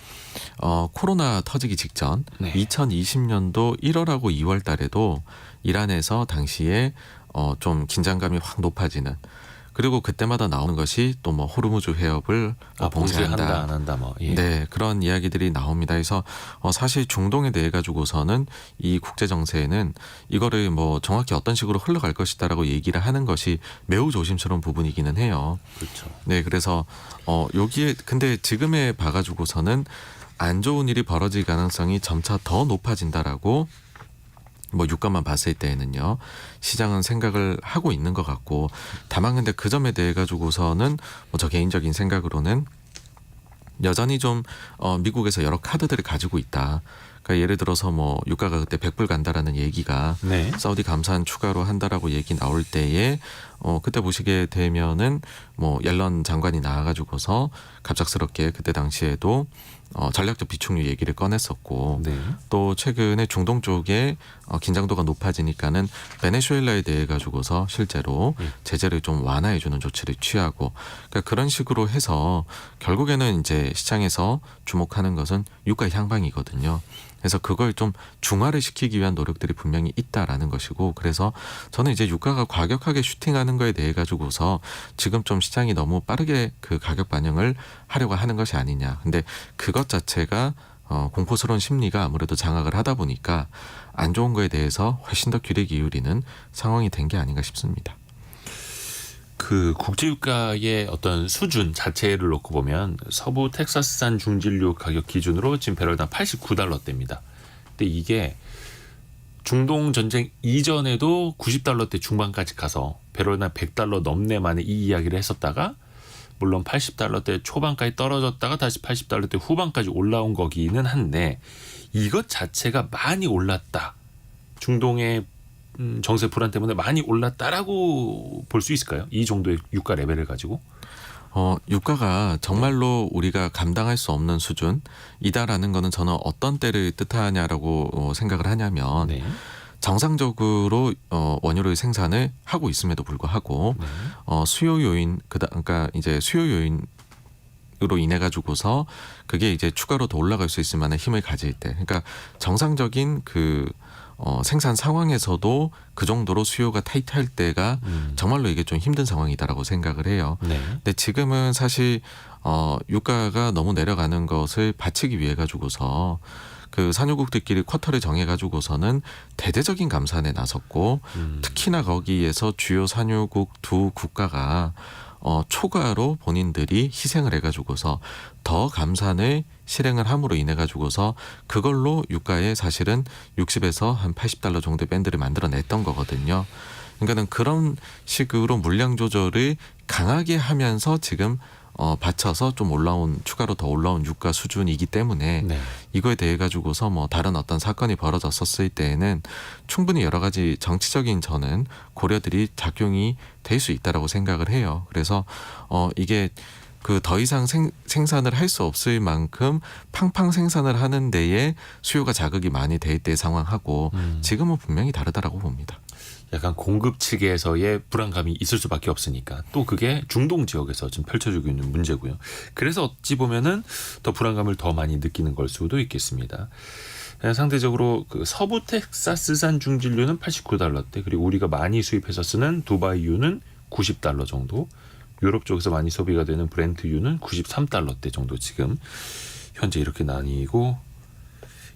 Speaker 3: 코로나 터지기 직전
Speaker 2: 네.
Speaker 3: 2020년도 1월하고 2월 달에도 이란에서 당시에 좀 긴장감이 확 높아지는, 그리고 그때마다 나오는 것이 또 뭐 호르무즈 해협을
Speaker 2: 봉쇄한다
Speaker 3: 봉쇄한다.
Speaker 2: 안 한다 뭐. 예.
Speaker 3: 네, 그런 이야기들이 나옵니다. 그래서 사실 중동에 대해 가지고서는 이 국제 정세에는 이거를 뭐 정확히 어떤 식으로 흘러갈 것이다라고 얘기를 하는 것이 매우 조심스러운 부분이기는 해요.
Speaker 2: 그렇죠.
Speaker 3: 네, 그래서 여기에 근데 지금에 봐가지고서는 안 좋은 일이 벌어질 가능성이 점차 더 높아진다라고 뭐 유가만 봤을 때에는요 시장은 생각을 하고 있는 것 같고, 다만 근데 그 점에 대해 가지고서는 뭐 저 개인적인 생각으로는 여전히 좀 미국에서 여러 카드들을 가지고 있다. 그러니까 예를 들어서 뭐 유가가 그때 100불 간다라는 얘기가
Speaker 2: 네.
Speaker 3: 사우디 감산 추가로 한다라고 얘기 나올 때에 그때 보시게 되면은 뭐 옐런 장관이 나와가지고서 갑작스럽게 그때 당시에도 전략적 비축류 얘기를 꺼냈었고,
Speaker 2: 네.
Speaker 3: 또 최근에 중동 쪽에 긴장도가 높아지니까는 베네수엘라에 대해 가지고서 실제로 제재를 좀 완화해주는 조치를 취하고, 그러니까 그런 식으로 해서 결국에는 이제 시장에서 주목하는 것은 유가 향방이거든요. 그래서 그걸 좀 중화를 시키기 위한 노력들이 분명히 있다라는 것이고, 그래서 저는 이제 유가가 과격하게 슈팅하는 거에 대해 가지고서 지금 좀 시장이 너무 빠르게 그 가격 반영을 하려고 하는 것이 아니냐. 근데 그것 자체가 공포스러운 심리가 아무래도 장악을 하다 보니까 안 좋은 거에 대해서 훨씬 더 귀를 기울이는 상황이 된 게 아닌가 싶습니다.
Speaker 2: 그 국제유가의 어떤 수준 자체를 놓고 보면 서부 텍사스산 중진류 가격 기준으로 지금 배럴당 89달러대입니다. 근데 이게 중동 전쟁 이전에도 90달러대 중반까지 가서 배럴당 100달러 넘네 만에 이 이야기를 했었다가 물론 80달러대 초반까지 떨어졌다가 다시 80달러대 후반까지 올라온 거기는 한데 이것 자체가 많이 올랐다. 중동의 정세 불안 때문에 많이 올랐다라고 볼 수 있을까요? 이 정도의 유가 레벨을 가지고?
Speaker 3: 유가가 정말로 우리가 감당할 수 없는 수준이다라는 거는 저는 어떤 때를 뜻하냐라고 생각을 하냐면
Speaker 2: 네.
Speaker 3: 정상적으로 원유를 생산을 하고 있음에도 불구하고
Speaker 2: 네.
Speaker 3: 수요 요인 그러니까 이제 수요 요인으로 인해 가지고서 그게 이제 추가로 더 올라갈 수 있을 만한 힘을 가질 때, 그러니까 정상적인 그 생산 상황에서도 그 정도로 수요가 타이트할 때가 정말로 이게 좀 힘든 상황이다라고 생각을 해요.
Speaker 2: 네.
Speaker 3: 근데 지금은 사실 유가가 너무 내려가는 것을 받치기 위해 가지고서 그 산유국들끼리 쿼터를 정해 가지고서는 대대적인 감산에 나섰고 특히나 거기에서 주요 산유국 두 국가가 초과로 본인들이 희생을 해가지고서 더 감산을 실행을 함으로 인해 가지고서 그걸로 유가에 사실은 60에서 한 80달러 정도의 밴드를 만들어냈던 거거든요. 그러니까는 그런 식으로 물량 조절을 강하게 하면서 지금 받쳐서 좀 추가로 더 올라온 유가 수준이기 때문에
Speaker 2: 네.
Speaker 3: 이거에 대해 가지고서 뭐 다른 어떤 사건이 벌어졌었을 때에는 충분히 여러 가지 정치적인 저는 고려들이 작용이 될 수 있다라고 생각을 해요. 그래서 이게 그 더 이상 생산을 할 수 없을 만큼 팡팡 생산을 하는 데에 수요가 자극이 많이 될 때 상황하고 지금은 분명히 다르다라고 봅니다.
Speaker 2: 약간 공급 측에서의 불안감이 있을 수밖에 없으니까 또 그게 중동 지역에서 지금 펼쳐지고 있는 문제고요. 그래서 어찌 보면은 더 불안감을 더 많이 느끼는 걸 수도 있겠습니다. 상대적으로 그 서부 텍사스산 중진류는 89달러대, 그리고 우리가 많이 수입해서 쓰는 두바이유는 90달러 정도, 유럽 쪽에서 많이 소비가 되는 브렌트유는 93달러대 정도 지금 현재 이렇게 나뉘고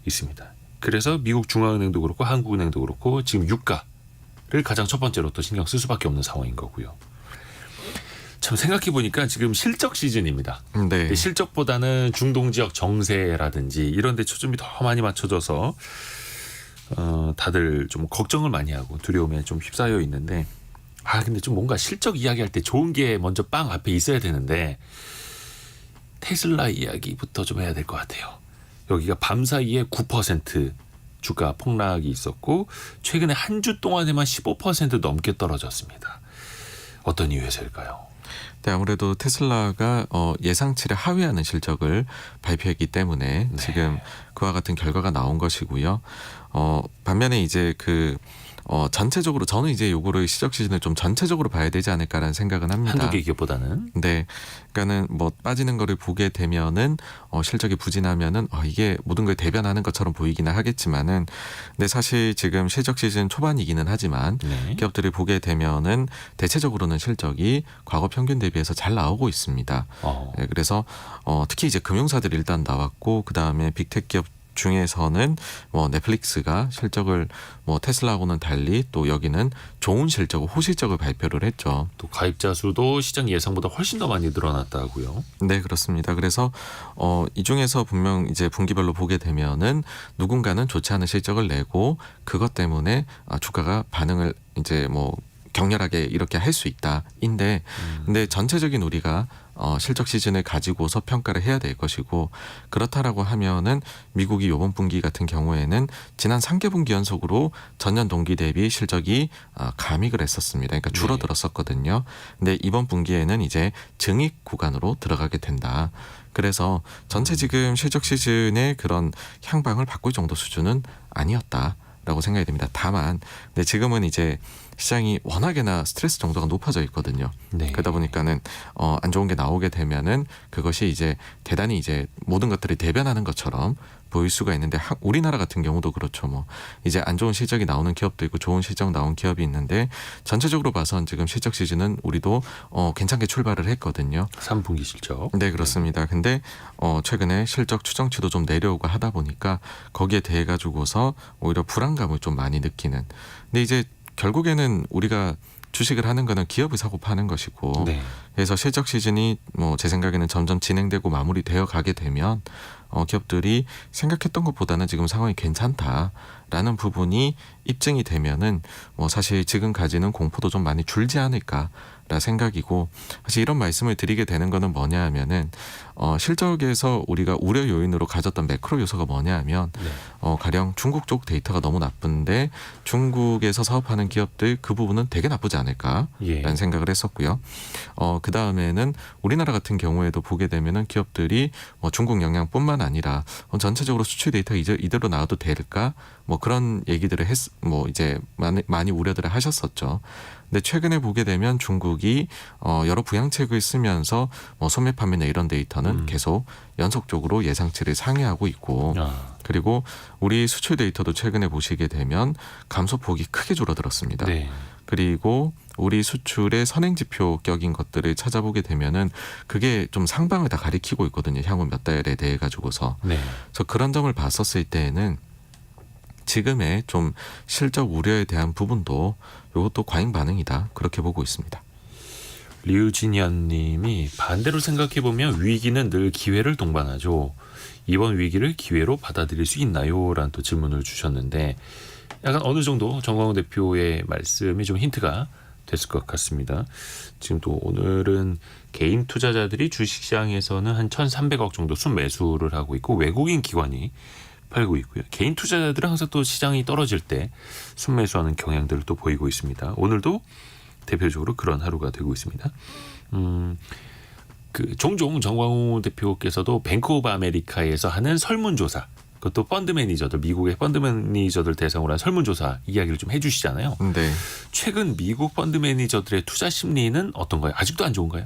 Speaker 2: 있습니다. 그래서 미국 중앙은행도 그렇고 한국은행도 그렇고 지금 유가를 가장 첫 번째로 또 신경 쓸 수밖에 없는 상황인 거고요. 참 생각해 보니까 지금 실적 시즌입니다.
Speaker 3: 네.
Speaker 2: 실적보다는 중동 지역 정세라든지 이런 데 초점이 더 많이 맞춰져서 다들 좀 걱정을 많이 하고 두려움에 좀 휩싸여 있는데, 근데 좀 뭔가 실적 이야기할 때 좋은 게 먼저 빵 앞에 있어야 되는데 테슬라 이야기부터 좀 해야 될 것 같아요. 여기가 밤사이에 9% 주가 폭락이 있었고 최근에 한 주 동안에만 15% 넘게 떨어졌습니다. 어떤 이유에서일까요?
Speaker 3: 네, 아무래도 테슬라가 예상치를 하회하는 실적을 발표했기 때문에
Speaker 2: 네.
Speaker 3: 지금 그와 같은 결과가 나온 것이고요. 반면에 이제 전체적으로 저는 이제 요거를 시적 시즌을 좀 전체적으로 봐야 되지 않을까라는 생각은 합니다.
Speaker 2: 한두 개 기업보다는.
Speaker 3: 네, 그러니까는 뭐 빠지는 거를 보게 되면은 실적이 부진하면은 이게 모든 걸 대변하는 것처럼 보이기는 하겠지만은, 근데 사실 지금 실적 시즌 초반이기는 하지만
Speaker 2: 네.
Speaker 3: 기업들을 보게 되면은 대체적으로는 실적이 과거 평균 대비해서 잘 나오고 있습니다. 네, 그래서 특히 이제 금융사들이 일단 나왔고 그 다음에 빅테크 기업 중에서는 뭐 넷플릭스가 실적을 뭐 테슬라하고는 달리 또 여기는 좋은 실적, 호실적을 발표를 했죠.
Speaker 2: 또 가입자 수도 시장 예상보다 훨씬 더 많이 늘어났다고요.
Speaker 3: 네, 그렇습니다. 그래서 이 중에서 분명 이제 분기별로 보게 되면은 누군가는 좋지 않은 실적을 내고 그것 때문에 주가가 반응을 이제 뭐 격렬하게 이렇게 할 수 있다인데, 근데 전체적인 우리가 실적 시즌을 가지고서 평가를 해야 될 것이고, 그렇다라고 하면은 미국이 이번 분기 같은 경우에는 지난 3개분기 연속으로 전년 동기 대비 실적이 감익을 했었습니다. 그러니까 줄어들었었거든요. 근데 이번 분기에는 이제 증익 구간으로 들어가게 된다. 그래서 전체 지금 실적 시즌의 그런 향방을 바꿀 정도 수준은 아니었다라고 생각이 됩니다. 다만 근데 지금은 이제 시장이 워낙에나 스트레스 정도가 높아져 있거든요.
Speaker 2: 네.
Speaker 3: 그러다 보니까는 안 좋은 게 나오게 되면은 그것이 이제 대단히 이제 모든 것들이 대변하는 것처럼 보일 수가 있는데 우리나라 같은 경우도 그렇죠. 뭐 이제 안 좋은 실적이 나오는 기업도 있고 좋은 실적 나온 기업이 있는데 전체적으로 봐선 지금 실적 시즌은 우리도 괜찮게 출발을 했거든요.
Speaker 2: 3분기 실적.
Speaker 3: 네, 그렇습니다. 근데 최근에 실적 추정치도 좀 내려오고 하다 보니까 거기에 대해 가지고서 오히려 불안감을 좀 많이 느끼는. 근데 이제 결국에는 우리가 주식을 하는 거는 기업을 사고 파는 것이고
Speaker 2: 네.
Speaker 3: 그래서 실적 시즌이 뭐 제 생각에는 점점 진행되고 마무리되어 가게 되면 기업들이 생각했던 것보다는 지금 상황이 괜찮다라는 부분이 입증이 되면은 뭐 사실 지금 가지는 공포도 좀 많이 줄지 않을까라 생각이고 사실 이런 말씀을 드리게 되는 거는 뭐냐 하면은 실적에서 우리가 우려 요인으로 가졌던 매크로 요소가 뭐냐 하면
Speaker 2: 네.
Speaker 3: 가령 중국 쪽 데이터가 너무 나쁜데 중국에서 사업하는 기업들 그 부분은 되게 나쁘지 않을까라는
Speaker 2: 예.
Speaker 3: 생각을 했었고요. 그 다음에는 우리나라 같은 경우에도 보게 되면은 기업들이 중국 영향뿐만 아니라 전체적으로 수출 데이터 이대로 나와도 될까? 뭐 그런 얘기들을 이제 많이 우려들을 하셨었죠. 근데 최근에 보게 되면 중국이 여러 부양책을 쓰면서 소매 판매나 이런 데이터는 계속 연속적으로 예상치를 상회하고 있고 그리고 우리 수출 데이터도 최근에 보시게 되면 감소폭이 크게 줄어들었습니다.
Speaker 2: 네.
Speaker 3: 그리고 우리 수출의 선행지표 격인 것들을 찾아보게 되면은 그게 좀 상방을 다 가리키고 있거든요. 향후 몇 달에 대해 가지고서.
Speaker 2: 네.
Speaker 3: 그래서 그런 점을 봤었을 때에는 지금의 좀 실적 우려에 대한 부분도 이것도 과잉 반응이다. 그렇게 보고 있습니다.
Speaker 2: 류진현 님이 반대로 생각해보면 위기는 늘 기회를 동반하죠. 이번 위기를 기회로 받아들일 수 있나요? 라는 또 질문을 주셨는데 약간 어느 정도 정광훈 대표의 말씀이 좀 힌트가 됐을 것 같습니다. 지금 또 오늘은 개인 투자자들이 주식시장에서는 한 1,300억 정도 순매수를 하고 있고 외국인 기관이 팔고 있고요. 개인 투자자들은 항상 또 시장이 떨어질 때 순매수하는 경향들을 또 보이고 있습니다. 오늘도 대표적으로 그런 하루가 되고 있습니다. 종종 정광훈 대표께서도 뱅크 오브 아메리카에서 하는 설문조사, 그것도 펀드 매니저들, 미국의 펀드 매니저들 대상으로 한 설문조사 이야기를 좀 해주시잖아요.
Speaker 3: 네.
Speaker 2: 최근 미국 펀드 매니저들의 투자 심리는 어떤가요? 아직도 안 좋은가요?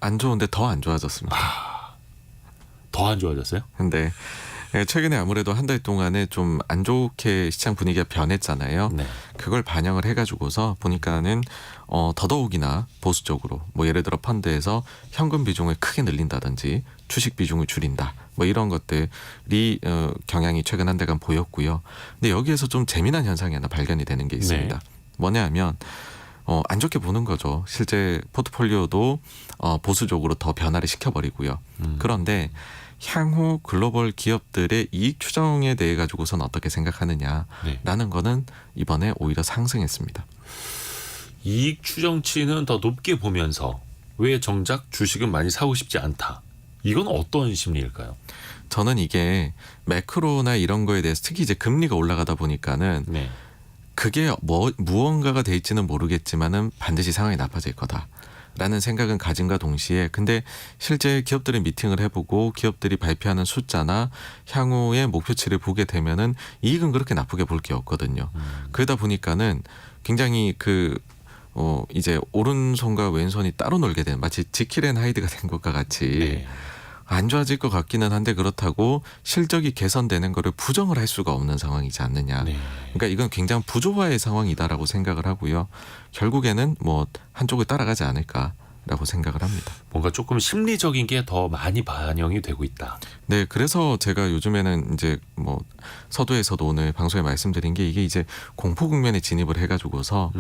Speaker 3: 안 좋은데 더 안 좋아졌습니다.
Speaker 2: 더 안 좋아졌어요?
Speaker 3: 근데 최근에 아무래도 한 달 동안에 좀 안 좋게 시장 분위기가 변했잖아요.
Speaker 2: 네.
Speaker 3: 그걸 반영을 해가지고서 보니까는 더더욱이나 보수적으로 뭐 예를 들어 펀드에서 현금 비중을 크게 늘린다든지 주식 비중을 줄인다. 뭐 이런 것들이 경향이 최근 한 달간 보였고요. 근데 여기에서 좀 재미난 현상이 하나 발견이 되는 게 있습니다.
Speaker 2: 네.
Speaker 3: 뭐냐 하면 안 좋게 보는 거죠. 실제 포트폴리오도 보수적으로 더 변화를 시켜버리고요. 그런데 향후 글로벌 기업들의 이익 추정에 대해 가지고서는 어떻게 생각하느냐라는
Speaker 2: 네.
Speaker 3: 거는 이번에 오히려 상승했습니다.
Speaker 2: 이익 추정치는 더 높게 보면서 왜 정작 주식은 많이 사고 싶지 않다. 이건 어떤 심리일까요?
Speaker 3: 저는 이게 매크로나 이런 거에 대해서 특히 이제 금리가 올라가다 보니까는
Speaker 2: 네.
Speaker 3: 그게 무언가가 될지는 모르겠지만은 반드시 상황이 나빠질 거다라는 생각은 가짐과 동시에 근데 실제 기업들이 미팅을 해보고 기업들이 발표하는 숫자나 향후의 목표치를 보게 되면은 이익은 그렇게 나쁘게 볼 게 없거든요. 그러다 보니까는 굉장히 이제 오른손과 왼손이 따로 놀게 되는 마치 지킬 앤 하이드가 된 것과 같이
Speaker 2: 네.
Speaker 3: 안 좋아질 것 같기는 한데 그렇다고 실적이 개선되는 거를 부정을 할 수가 없는 상황이지 않느냐.
Speaker 2: 네.
Speaker 3: 그러니까 이건 굉장히 부조화의 상황이다라고 생각을 하고요. 결국에는 뭐 한쪽을 따라가지 않을까라고 생각을 합니다.
Speaker 2: 뭔가 조금 심리적인 게 더 많이 반영이 되고 있다.
Speaker 3: 네, 그래서 제가 요즘에는 이제 뭐 서두에서도 오늘 방송에 말씀드린 게 이게 이제 공포 국면에 진입을 해가지고서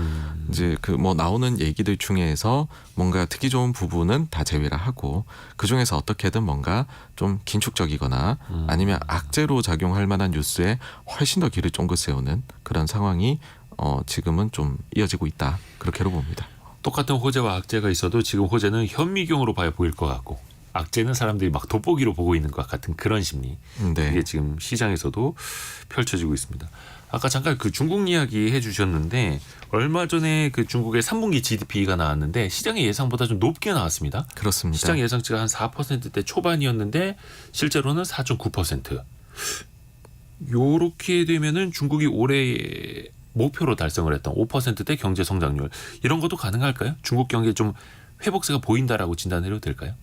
Speaker 3: 이제 뭐 나오는 얘기들 중에서 뭔가 듣기 좋은 부분은 다 제외를 하고 그 중에서 어떻게든 뭔가 좀 긴축적이거나 아니면 악재로 작용할 만한 뉴스에 훨씬 더 귀를 쫑긋 세우는 그런 상황이 지금은 좀 이어지고 있다 그렇게로 봅니다.
Speaker 2: 똑같은 호재와 악재가 있어도 지금 호재는 현미경으로 봐야 보일 것 같고 악재는 사람들이 막 돋보기로 보고 있는 것 같은 그런 심리.
Speaker 3: 네.
Speaker 2: 이게 지금 시장에서도 펼쳐지고 있습니다. 아까 잠깐 그 중국 이야기 해주셨는데 얼마 전에 그 중국의 3분기 GDP가 나왔는데 시장의 예상보다 좀 높게 나왔습니다.
Speaker 3: 그렇습니다.
Speaker 2: 시장 예상치가 한 4%대 초반이었는데 실제로는 4.9%. 요렇게 되면은 중국이 올해 목표로 달성을 했던 5%대 경제 성장률 이런 것도 가능할까요? 중국 경기에 좀 회복세가 보인다라고 진단해도 될까요?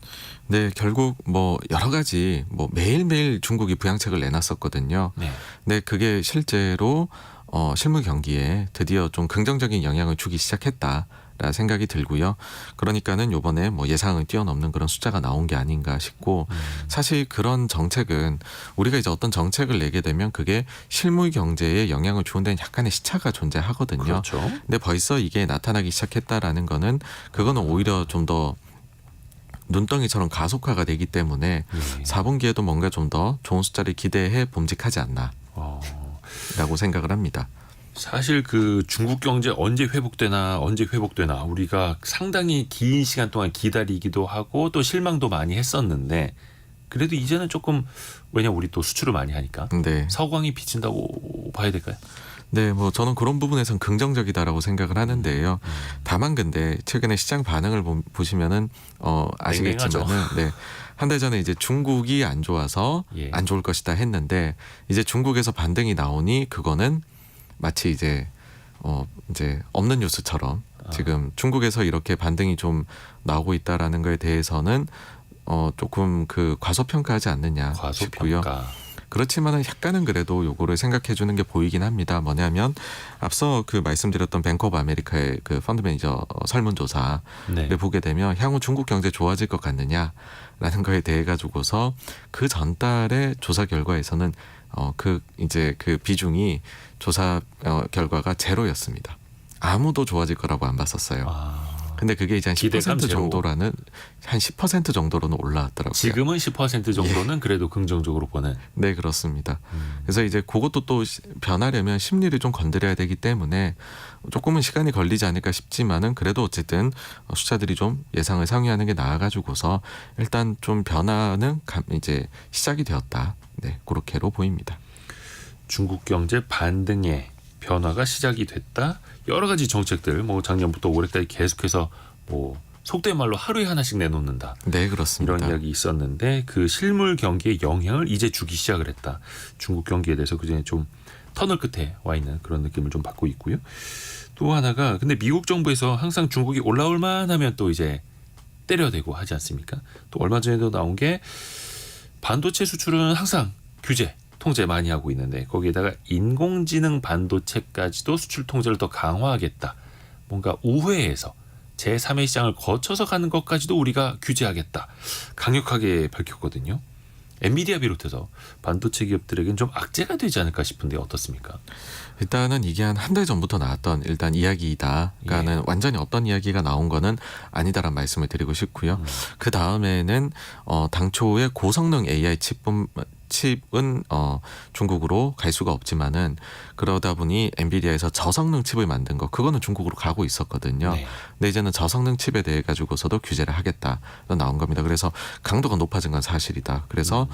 Speaker 3: 네, 결국 뭐 여러 가지 뭐 매일매일 중국이 부양책을 내놨었거든요.
Speaker 2: 네.
Speaker 3: 근데 그게 실제로 실물 경기에 드디어 좀 긍정적인 영향을 주기 시작했다. 라 생각이 들고요. 그러니까는 요번에 뭐 예상을 뛰어넘는 그런 숫자가 나온 게 아닌가 싶고 사실 그런 정책은 우리가 이제 어떤 정책을 내게 되면 그게 실물 경제에 영향을 주는 데는 약간의 시차가 존재하거든요.
Speaker 2: 그렇죠.
Speaker 3: 근데 벌써 이게 나타나기 시작했다라는 거는 그거는 오히려 좀 더 눈덩이처럼 가속화가 되기 때문에
Speaker 2: 네.
Speaker 3: 4분기에도 뭔가 좀 더 좋은 숫자를 기대해 봄직하지 않나라고 생각을 합니다.
Speaker 2: 사실 그 중국 경제 언제 회복되나 우리가 상당히 긴 시간 동안 기다리기도 하고 또 실망도 많이 했었는데 그래도 이제는 조금 왜냐 우리 또 수출을 많이 하니까
Speaker 3: 네.
Speaker 2: 서광이 비친다고 봐야 될까요?
Speaker 3: 네, 뭐 저는 그런 부분에선 긍정적이다라고 생각을 하는데요. 다만 근데 최근에 시장 반응을 보시면은 아시겠지만은 네. 한 달 전에 이제 중국이 안 좋아서
Speaker 2: 예.
Speaker 3: 안 좋을 것이다 했는데 이제 중국에서 반등이 나오니 그거는 마치 이제 없는 뉴스처럼 지금 중국에서 이렇게 반등이 좀 나오고 있다라는 거에 대해서는 조금 그 과소평가하지 않느냐 싶고요.
Speaker 2: 과소평가.
Speaker 3: 그렇지만은 약간은 그래도 요거를 생각해 주는 게 보이긴 합니다. 뭐냐면 앞서 그 말씀드렸던 뱅크 오브 아메리카의 그 펀드 매니저 설문조사를
Speaker 2: 네.
Speaker 3: 보게 되면 향후 중국 경제 좋아질 것 같느냐라는 거에 대해 가지고서 그 전달의 조사 결과에서는 그 비중이 조사 결과가 제로였습니다. 아무도 좋아질 거라고 안 봤었어요. 근데 그게 이제 한
Speaker 2: 기대감
Speaker 3: 10%
Speaker 2: 제로.
Speaker 3: 정도라는 한 10% 정도로는 올라왔더라고요.
Speaker 2: 지금은 10% 정도는 그래도 긍정적으로 보는.
Speaker 3: 네, 그렇습니다. 그래서 이제 그것도 또 변하려면 심리를 좀 건드려야 되기 때문에 조금은 시간이 걸리지 않을까 싶지만은 그래도 어쨌든 숫자들이 좀 예상을 상회하는 게 나아가지고서 일단 좀 변화는 이제 시작이 되었다. 네, 그렇게로 보입니다.
Speaker 2: 중국 경제 반등의 변화가 시작이 됐다. 여러 가지 정책들 뭐 작년부터 올해까지 계속해서 뭐 속된 말로 하루에 하나씩 내놓는다.
Speaker 3: 네, 그렇습니다.
Speaker 2: 이런 이야기 있었는데 그 실물 경기에 영향을 이제 주기 시작을 했다. 중국 경기에 대해서 그전에 좀 터널 끝에 와 있는 그런 느낌을 좀 받고 있고요. 또 하나가 근데 미국 정부에서 항상 중국이 올라올 만하면 또 이제 때려대고 하지 않습니까? 또 얼마 전에도 나온 게 반도체 수출은 항상 규제 통제 많이 하고 있는데 거기에다가 인공지능 반도체까지도 수출 통제를 더 강화하겠다. 뭔가 우회해서 제3의 시장을 거쳐서 가는 것까지도 우리가 규제하겠다. 강력하게 밝혔거든요. 엔비디아 비롯해서 반도체 기업들에겐 좀 악재가 되지 않을까 싶은데 어떻습니까?
Speaker 3: 일단은 이게 한 달 전부터 나왔던 일단 이야기이다. 그러니까는 완전히 어떤 이야기가 나온 거는 아니다라는 말씀을 드리고 싶고요. 그 다음에는 당초에 고성능 AI 칩은 중국으로 갈 수가 없지만은 그러다 보니 엔비디아에서 저성능 칩을 만든 거 그거는 중국으로 가고 있었거든요.
Speaker 2: 네.
Speaker 3: 근데 이제는 저성능 칩에 대해 가지고서도 규제를 하겠다 나온 겁니다. 그래서 강도가 높아진 건 사실이다. 그래서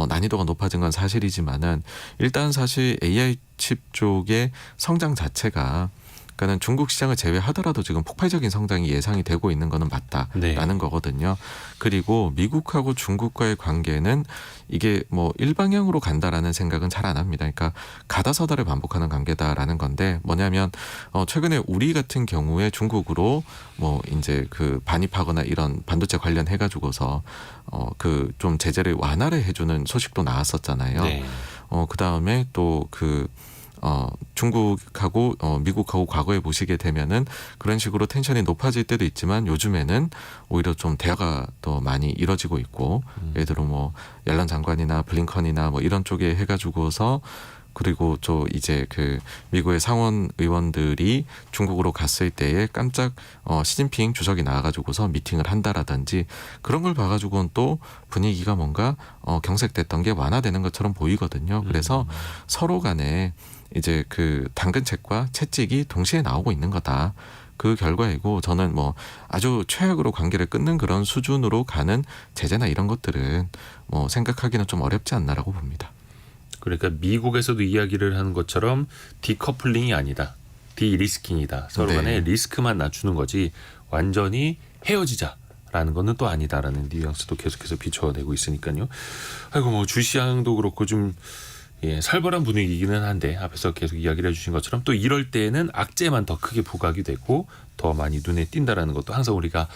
Speaker 3: 난이도가 높아진 건 사실이지만은 일단 사실 AI 칩 쪽의 성장 자체가 그러니까는 중국 시장을 제외하더라도 지금 폭발적인 성장이 예상이 되고 있는 거는 맞다라는
Speaker 2: 네.
Speaker 3: 거거든요. 그리고 미국하고 중국과의 관계는 이게 뭐 일방향으로 간다라는 생각은 잘 안 합니다. 그러니까 가다서다를 반복하는 관계다라는 건데 뭐냐면 최근에 우리 같은 경우에 중국으로 뭐 이제 그 반입하거나 이런 반도체 관련해 가지고서 그 좀 제재를 완화를 해주는 소식도 나왔었잖아요.
Speaker 2: 네.
Speaker 3: 그 다음에 또 중국하고 미국하고 과거에 보시게 되면은 그런 식으로 텐션이 높아질 때도 있지만 요즘에는 오히려 좀 대화가 더 많이 이뤄지고 있고 예를 들어 뭐 옐런 장관이나 블링컨이나 뭐 이런 쪽에 해가지고서 그리고 또 이제 그 미국의 상원 의원들이 중국으로 갔을 때에 깜짝 시진핑 주석이 나와가지고서 미팅을 한다라든지 그런 걸 봐가지고는 또 분위기가 뭔가 경색됐던 게 완화되는 것처럼 보이거든요. 그래서 서로 간에 이제 그 당근책과 채찍이 동시에 나오고 있는 거다. 그 결과이고 저는 뭐 아주 최악으로 관계를 끊는 그런 수준으로 가는 제재나 이런 것들은 뭐 생각하기는 좀 어렵지 않나라고 봅니다.
Speaker 2: 그러니까 미국에서도 이야기를 하는 것처럼 디커플링이 아니다. 디리스킹이다. 서로 간에 리스크만 낮추는 거지 완전히 헤어지자라는 거는 또 아니다라는 뉘앙스도 계속해서 비춰내고 있으니까요. 아이고 뭐 주시장도 그렇고 좀 예, 살벌한 분위기이기는 한데 앞에서 계속 이야기를 해주신 것처럼 또 이럴 때는 악재만 더 크게 부각이 되고 더 많이 눈에 띈다라는 것도 항상 우리가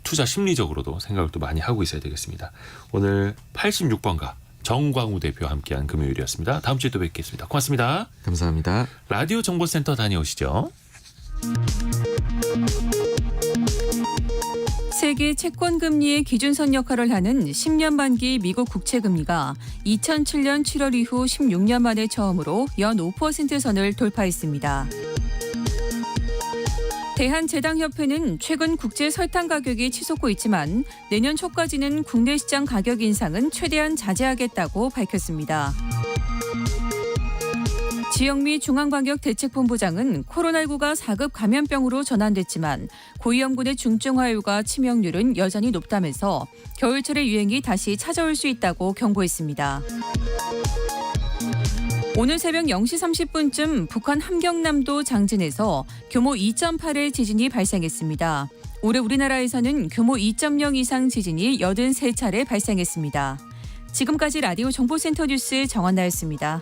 Speaker 2: 투자 심리적으로도 생각을 또 많이 하고 있어야 되겠습니다. 오늘 86번가 정광우 대표와 함께한 금요일이었습니다. 다음 주에 또 뵙겠습니다. 고맙습니다.
Speaker 3: 감사합니다.
Speaker 2: 라디오 정보센터 다녀오시죠.
Speaker 4: 세계 채권 금리의 기준선 역할을 하는 10년 만기 미국 국채 금리가 2007년 7월 이후 16년 만에 처음으로 연 5% 선을 돌파했습니다. 대한제당협회는 최근 국제 설탕 가격이 치솟고 있지만 내년 초까지는 국내 시장 가격 인상은 최대한 자제하겠다고 밝혔습니다. 지영미 중앙방역대책본부장은 코로나19가 4급 감염병으로 전환됐지만 고위험군의 중증화율과 치명률은 여전히 높다면서 겨울철의 유행이 다시 찾아올 수 있다고 경고했습니다. 오늘 새벽 0시 30분쯤 북한 함경남도 장진에서 규모 2.8의 지진이 발생했습니다. 올해 우리나라에서는 규모 2.0 이상 지진이 83차례 발생했습니다. 지금까지 라디오 정보센터 뉴스 정한나였습니다.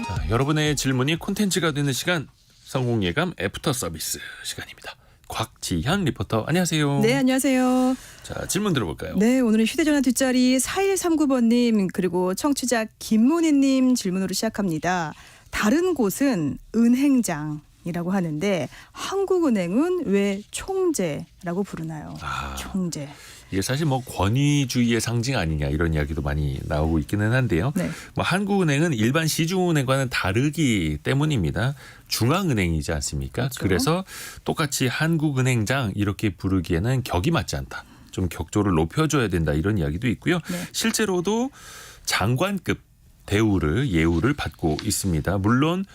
Speaker 2: 자, 여러분의 질문이 콘텐츠가 되는 시간 성공예감 애프터 서비스 시간입니다. 곽지현 리포터 안녕하세요.
Speaker 5: 네, 안녕하세요.
Speaker 2: 자, 질문 들어볼까요?
Speaker 5: 네, 오늘은 휴대전화 뒷자리 4139번님 그리고 청취자 김문희님 질문으로 시작합니다. 다른 곳은 은행장이라고 하는데 한국은행은 왜 총재라고 부르나요? 총재.
Speaker 2: 이게 사실 뭐 권위주의의 상징 아니냐 이런 이야기도 많이 나오고 있기는 한데요.
Speaker 5: 네.
Speaker 2: 뭐 한국은행은 일반 시중은행과는 다르기 때문입니다. 중앙은행이지 않습니까?
Speaker 5: 그렇죠.
Speaker 2: 그래서 똑같이 한국은행장 이렇게 부르기에는 격이 맞지 않다. 좀 격조를 높여줘야 된다 이런 이야기도 있고요.
Speaker 5: 네.
Speaker 2: 실제로도 장관급 대우를 예우를 받고 있습니다. 물론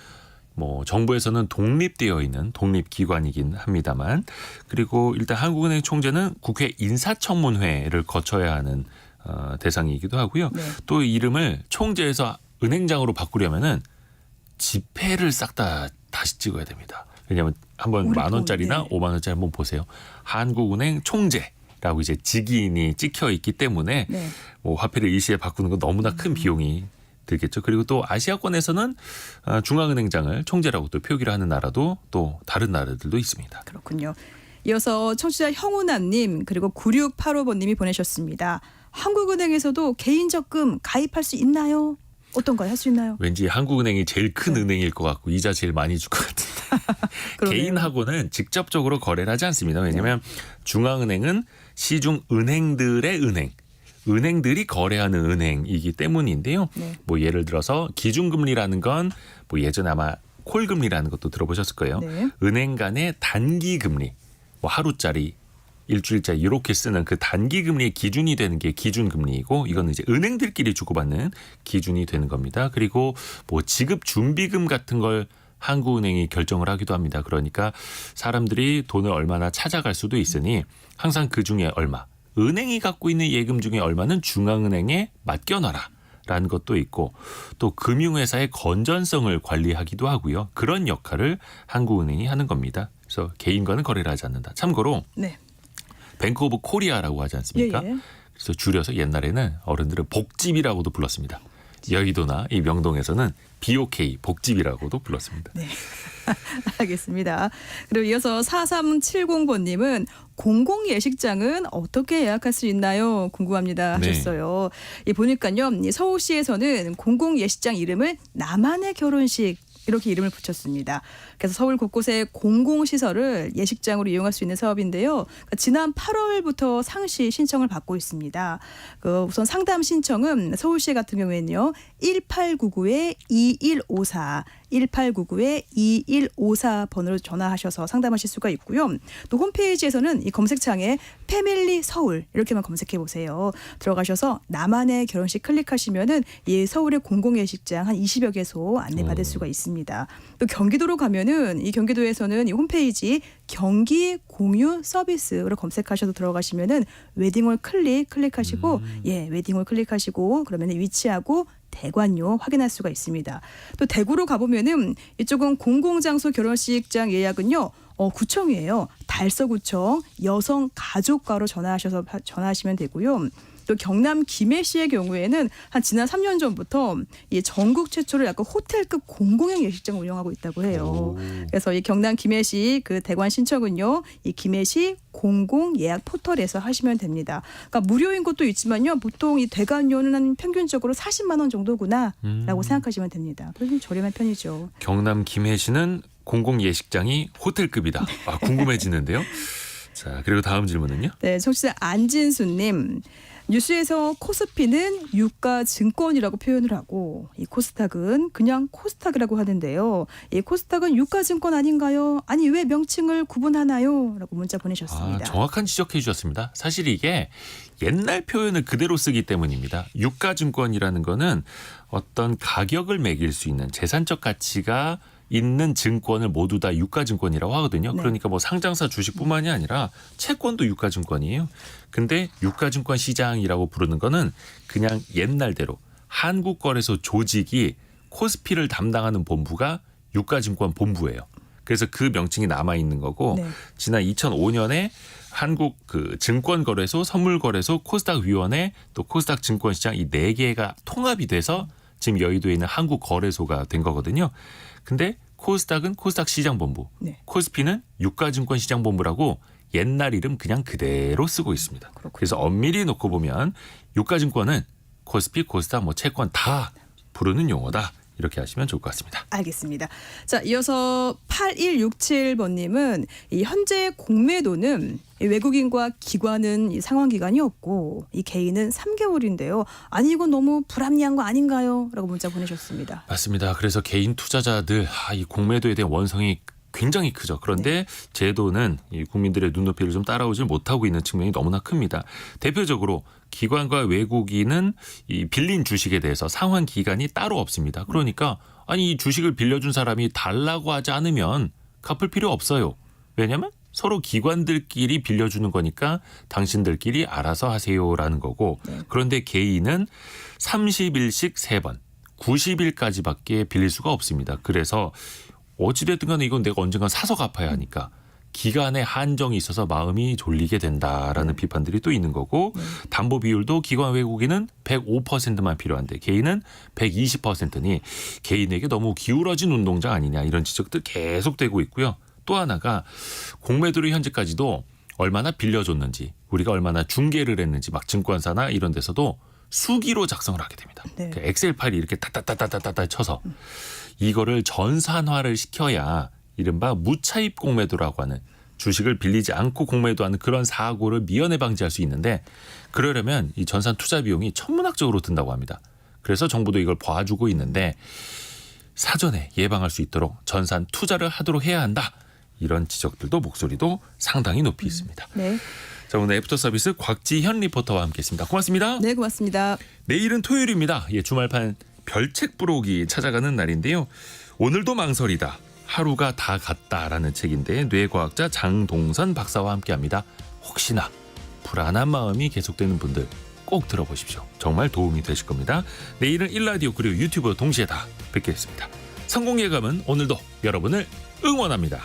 Speaker 2: 뭐 정부에서는 독립되어 있는 독립기관이긴 합니다만 그리고 일단 한국은행 총재는 국회 인사청문회를 거쳐야 하는 대상이기도 하고요.
Speaker 5: 네.
Speaker 2: 또 이름을 총재에서 은행장으로 바꾸려면은 지폐를 싹 다 다시 찍어야 됩니다. 왜냐하면 한번
Speaker 5: 우리
Speaker 2: 10,000원짜리나
Speaker 5: 네.
Speaker 2: 50,000원짜리 한번 보세요. 한국은행 총재라고 이제 직인이 찍혀 있기 때문에
Speaker 5: 네.
Speaker 2: 뭐 화폐를 일시에 바꾸는 건 너무나 큰 비용이 들겠죠. 그리고 또 아시아권에서는 중앙은행장을 총재라고 또 표기를 하는 나라도 또 다른 나라들도 있습니다.
Speaker 5: 그렇군요. 이어서 청취자 형우남님 그리고 9685번님이 보내셨습니다. 한국은행에서도 개인 적금 가입할 수 있나요? 어떤 걸 할 수 있나요?
Speaker 2: 왠지 한국은행이 제일 큰
Speaker 5: 네.
Speaker 2: 은행일 것 같고 이자 제일 많이 줄 것 같은데
Speaker 5: 그러네요.
Speaker 2: 개인하고는 직접적으로 거래를 하지 않습니다. 왜냐하면 중앙은행은 시중 은행들의 은행들이 거래하는 은행이기 때문인데요.
Speaker 5: 네.
Speaker 2: 뭐 예를 들어서 기준금리라는 건 뭐 예전에 아마 콜금리라는 것도 들어보셨을 거예요.
Speaker 5: 네.
Speaker 2: 은행 간의 단기금리 뭐 하루짜리 일주일짜리 이렇게 쓰는 그 단기금리의 기준이 되는 게 기준금리이고 이거는 이제 은행들끼리 주고받는 기준이 되는 겁니다. 그리고 뭐 지급준비금 같은 걸 한국은행이 결정을 하기도 합니다. 그러니까 사람들이 돈을 얼마나 찾아갈 수도 있으니 항상 그중에 얼마 은행이 갖고 있는 예금 중에 얼마는 중앙은행에 맡겨놔라 라는 것도 있고 또 금융회사의 건전성을 관리하기도 하고요. 그런 역할을 한국은행이 하는 겁니다. 그래서 개인과는 거래를 하지 않는다. 참고로
Speaker 5: 네.
Speaker 2: 뱅크 오브 코리아라고 하지 않습니까?
Speaker 5: 예, 예.
Speaker 2: 그래서 줄여서 옛날에는 어른들은 복집이라고도 불렀습니다. 여의도나 이 명동에서는 BOK 복집이라고도 불렀습니다.
Speaker 5: 네. 알겠습니다. 그리고 이어서 4370번님은 공공예식장은 어떻게 예약할 수 있나요? 궁금합니다 하셨어요. 이 보니까요. 이 서울시에서는 공공예식장 이름을 나만의 결혼식 이렇게 이름을 붙였습니다. 그래서 서울 곳곳에 공공시설을 예식장으로 이용할 수 있는 사업인데요. 그러니까 지난 8월부터 상시 신청을 받고 있습니다. 우선 상담 신청은 서울시 같은 경우에는요. 1899-2154 번호로 전화하셔서 상담하실 수가 있고요. 또 홈페이지에서는 이 검색창에 패밀리 서울 이렇게만 검색해 보세요. 들어가셔서 나만의 결혼식 클릭하시면은 이 서울의 공공예식장 한 20여 개소 안내받을 수가 있습니다. 또 경기도로 가면은 이 경기도에서는 이 홈페이지 경기 공유 서비스로 검색하셔서 들어가시면은 웨딩홀 클릭하시고 웨딩홀 클릭하시고 그러면 위치하고 대관료 확인할 수가 있습니다. 또 대구로 가보면은 이쪽은 공공장소 결혼식장 예약은요. 구청이에요. 달서구청 여성가족과로 전화하시면 되고요. 또 경남 김해시의 경우에는 한 지난 3년 전부터 이 전국 최초로 약간 호텔급 공공형 예식장을 운영하고 있다고 해요. 그래서 이 경남 김해시 그 대관 신청은요, 이 김해시 공공 예약 포털에서 하시면 됩니다. 그러니까 무료인 곳도 있지만요, 보통 이 대관료는 한 평균적으로 40만 원 정도구나라고 생각하시면 됩니다. 그래서 좀 저렴한 편이죠.
Speaker 2: 경남 김해시는 공공 예식장이 호텔급이다. 아, 궁금해지는데요. 자, 그리고 다음 질문은요.
Speaker 5: 네, 청취자 안진수님. 뉴스에서 코스피는 유가증권이라고 표현을 하고 이 코스닥은 그냥 코스닥이라고 하는데요. 이 코스닥은 유가증권 아닌가요? 아니 왜 명칭을 구분하나요? 라고 문자 보내셨습니다.
Speaker 2: 정확한 지적해 주셨습니다. 사실 이게 옛날 표현을 그대로 쓰기 때문입니다. 유가증권이라는 거는 어떤 가격을 매길 수 있는 재산적 가치가 있는 증권을 모두 다 유가증권이라고 하거든요.
Speaker 5: 네.
Speaker 2: 그러니까 뭐 상장사 주식뿐만이 아니라 채권도 유가증권이에요. 근데 유가증권 시장이라고 부르는 거는 그냥 옛날대로 한국거래소 조직이 코스피를 담당하는 본부가 유가증권 본부예요. 그래서 그 명칭이 남아 있는 거고
Speaker 5: 네.
Speaker 2: 지난 2005년에 한국 그 증권거래소, 선물거래소, 코스닥위원회 또 코스닥 증권시장 이 4개가 통합이 돼서 지금 여의도에 있는 한국거래소가 된 거거든요. 근데 코스닥은 코스닥 시장본부,
Speaker 5: 네.
Speaker 2: 코스피는 유가증권 시장본부라고 옛날 이름 그냥 그대로 쓰고 있습니다.
Speaker 5: 그렇군요.
Speaker 2: 그래서 엄밀히 놓고 보면 유가증권은 코스피, 코스닥, 뭐 채권 다 부르는 용어다. 이렇게 하시면 좋을 것 같습니다.
Speaker 5: 알겠습니다. 자, 이어서 8167번님은 이 현재 공매도는 이 외국인과 기관은 이 상환 기간이 없고 이 개인은 3개월인데요. 아니 이건 너무 불합리한 거 아닌가요? 라고 문자 보내셨습니다.
Speaker 2: 맞습니다. 그래서 개인 투자자들 이 공매도에 대한 원성이 굉장히 크죠. 그런데 제도는 이 국민들의 눈높이를 좀 따라오지 못하고 있는 측면이 너무나 큽니다. 대표적으로 기관과 외국인은 이 빌린 주식에 대해서 상환 기간이 따로 없습니다. 그러니까 아니 이 주식을 빌려준 사람이 달라고 하지 않으면 갚을 필요 없어요. 왜냐하면 서로 기관들끼리 빌려주는 거니까 당신들끼리 알아서 하세요라는 거고 그런데 개인은 30일씩 3번, 90일까지밖에 빌릴 수가 없습니다. 그래서 어찌됐든 간에 이건 내가 언젠가 사서 갚아야 하니까 기간에 한정이 있어서 마음이 졸리게 된다라는 비판들이 또 있는 거고 담보 비율도 기관 외국인은 105%만 필요한데 개인은 120%니 개인에게 너무 기울어진 운동장 아니냐 이런 지적들 계속되고 있고요. 또 하나가 공매도를 현재까지도 얼마나 빌려줬는지 우리가 얼마나 중개를 했는지 막 증권사나 이런 데서도 수기로 작성을 하게 됩니다.
Speaker 5: 네.
Speaker 2: 그 엑셀 파일이 이렇게 따따따따따따 쳐서 이거를 전산화를 시켜야 이른바 무차입 공매도라고 하는 주식을 빌리지 않고 공매도하는 그런 사고를 미연에 방지할 수 있는데 그러려면 이 전산 투자 비용이 천문학적으로 든다고 합니다. 그래서 정부도 이걸 봐주고 있는데 사전에 예방할 수 있도록 전산 투자를 하도록 해야 한다. 이런 지적들도 목소리도 상당히 높이 있습니다.
Speaker 5: 네.
Speaker 2: 자, 오늘 애프터 서비스 곽지현 리포터와 함께했습니다. 고맙습니다.
Speaker 5: 네, 고맙습니다.
Speaker 2: 내일은 토요일입니다. 주말판 별책 부록이 찾아가는 날인데요. 오늘도 망설이다. 하루가 다 갔다라는 책인데 뇌과학자 장동선 박사와 함께합니다. 혹시나 불안한 마음이 계속되는 분들 꼭 들어보십시오. 정말 도움이 되실 겁니다. 내일은 일라디오 그리고 유튜브 동시에 다 뵙겠습니다. 성공 예감은 오늘도 여러분을 응원합니다.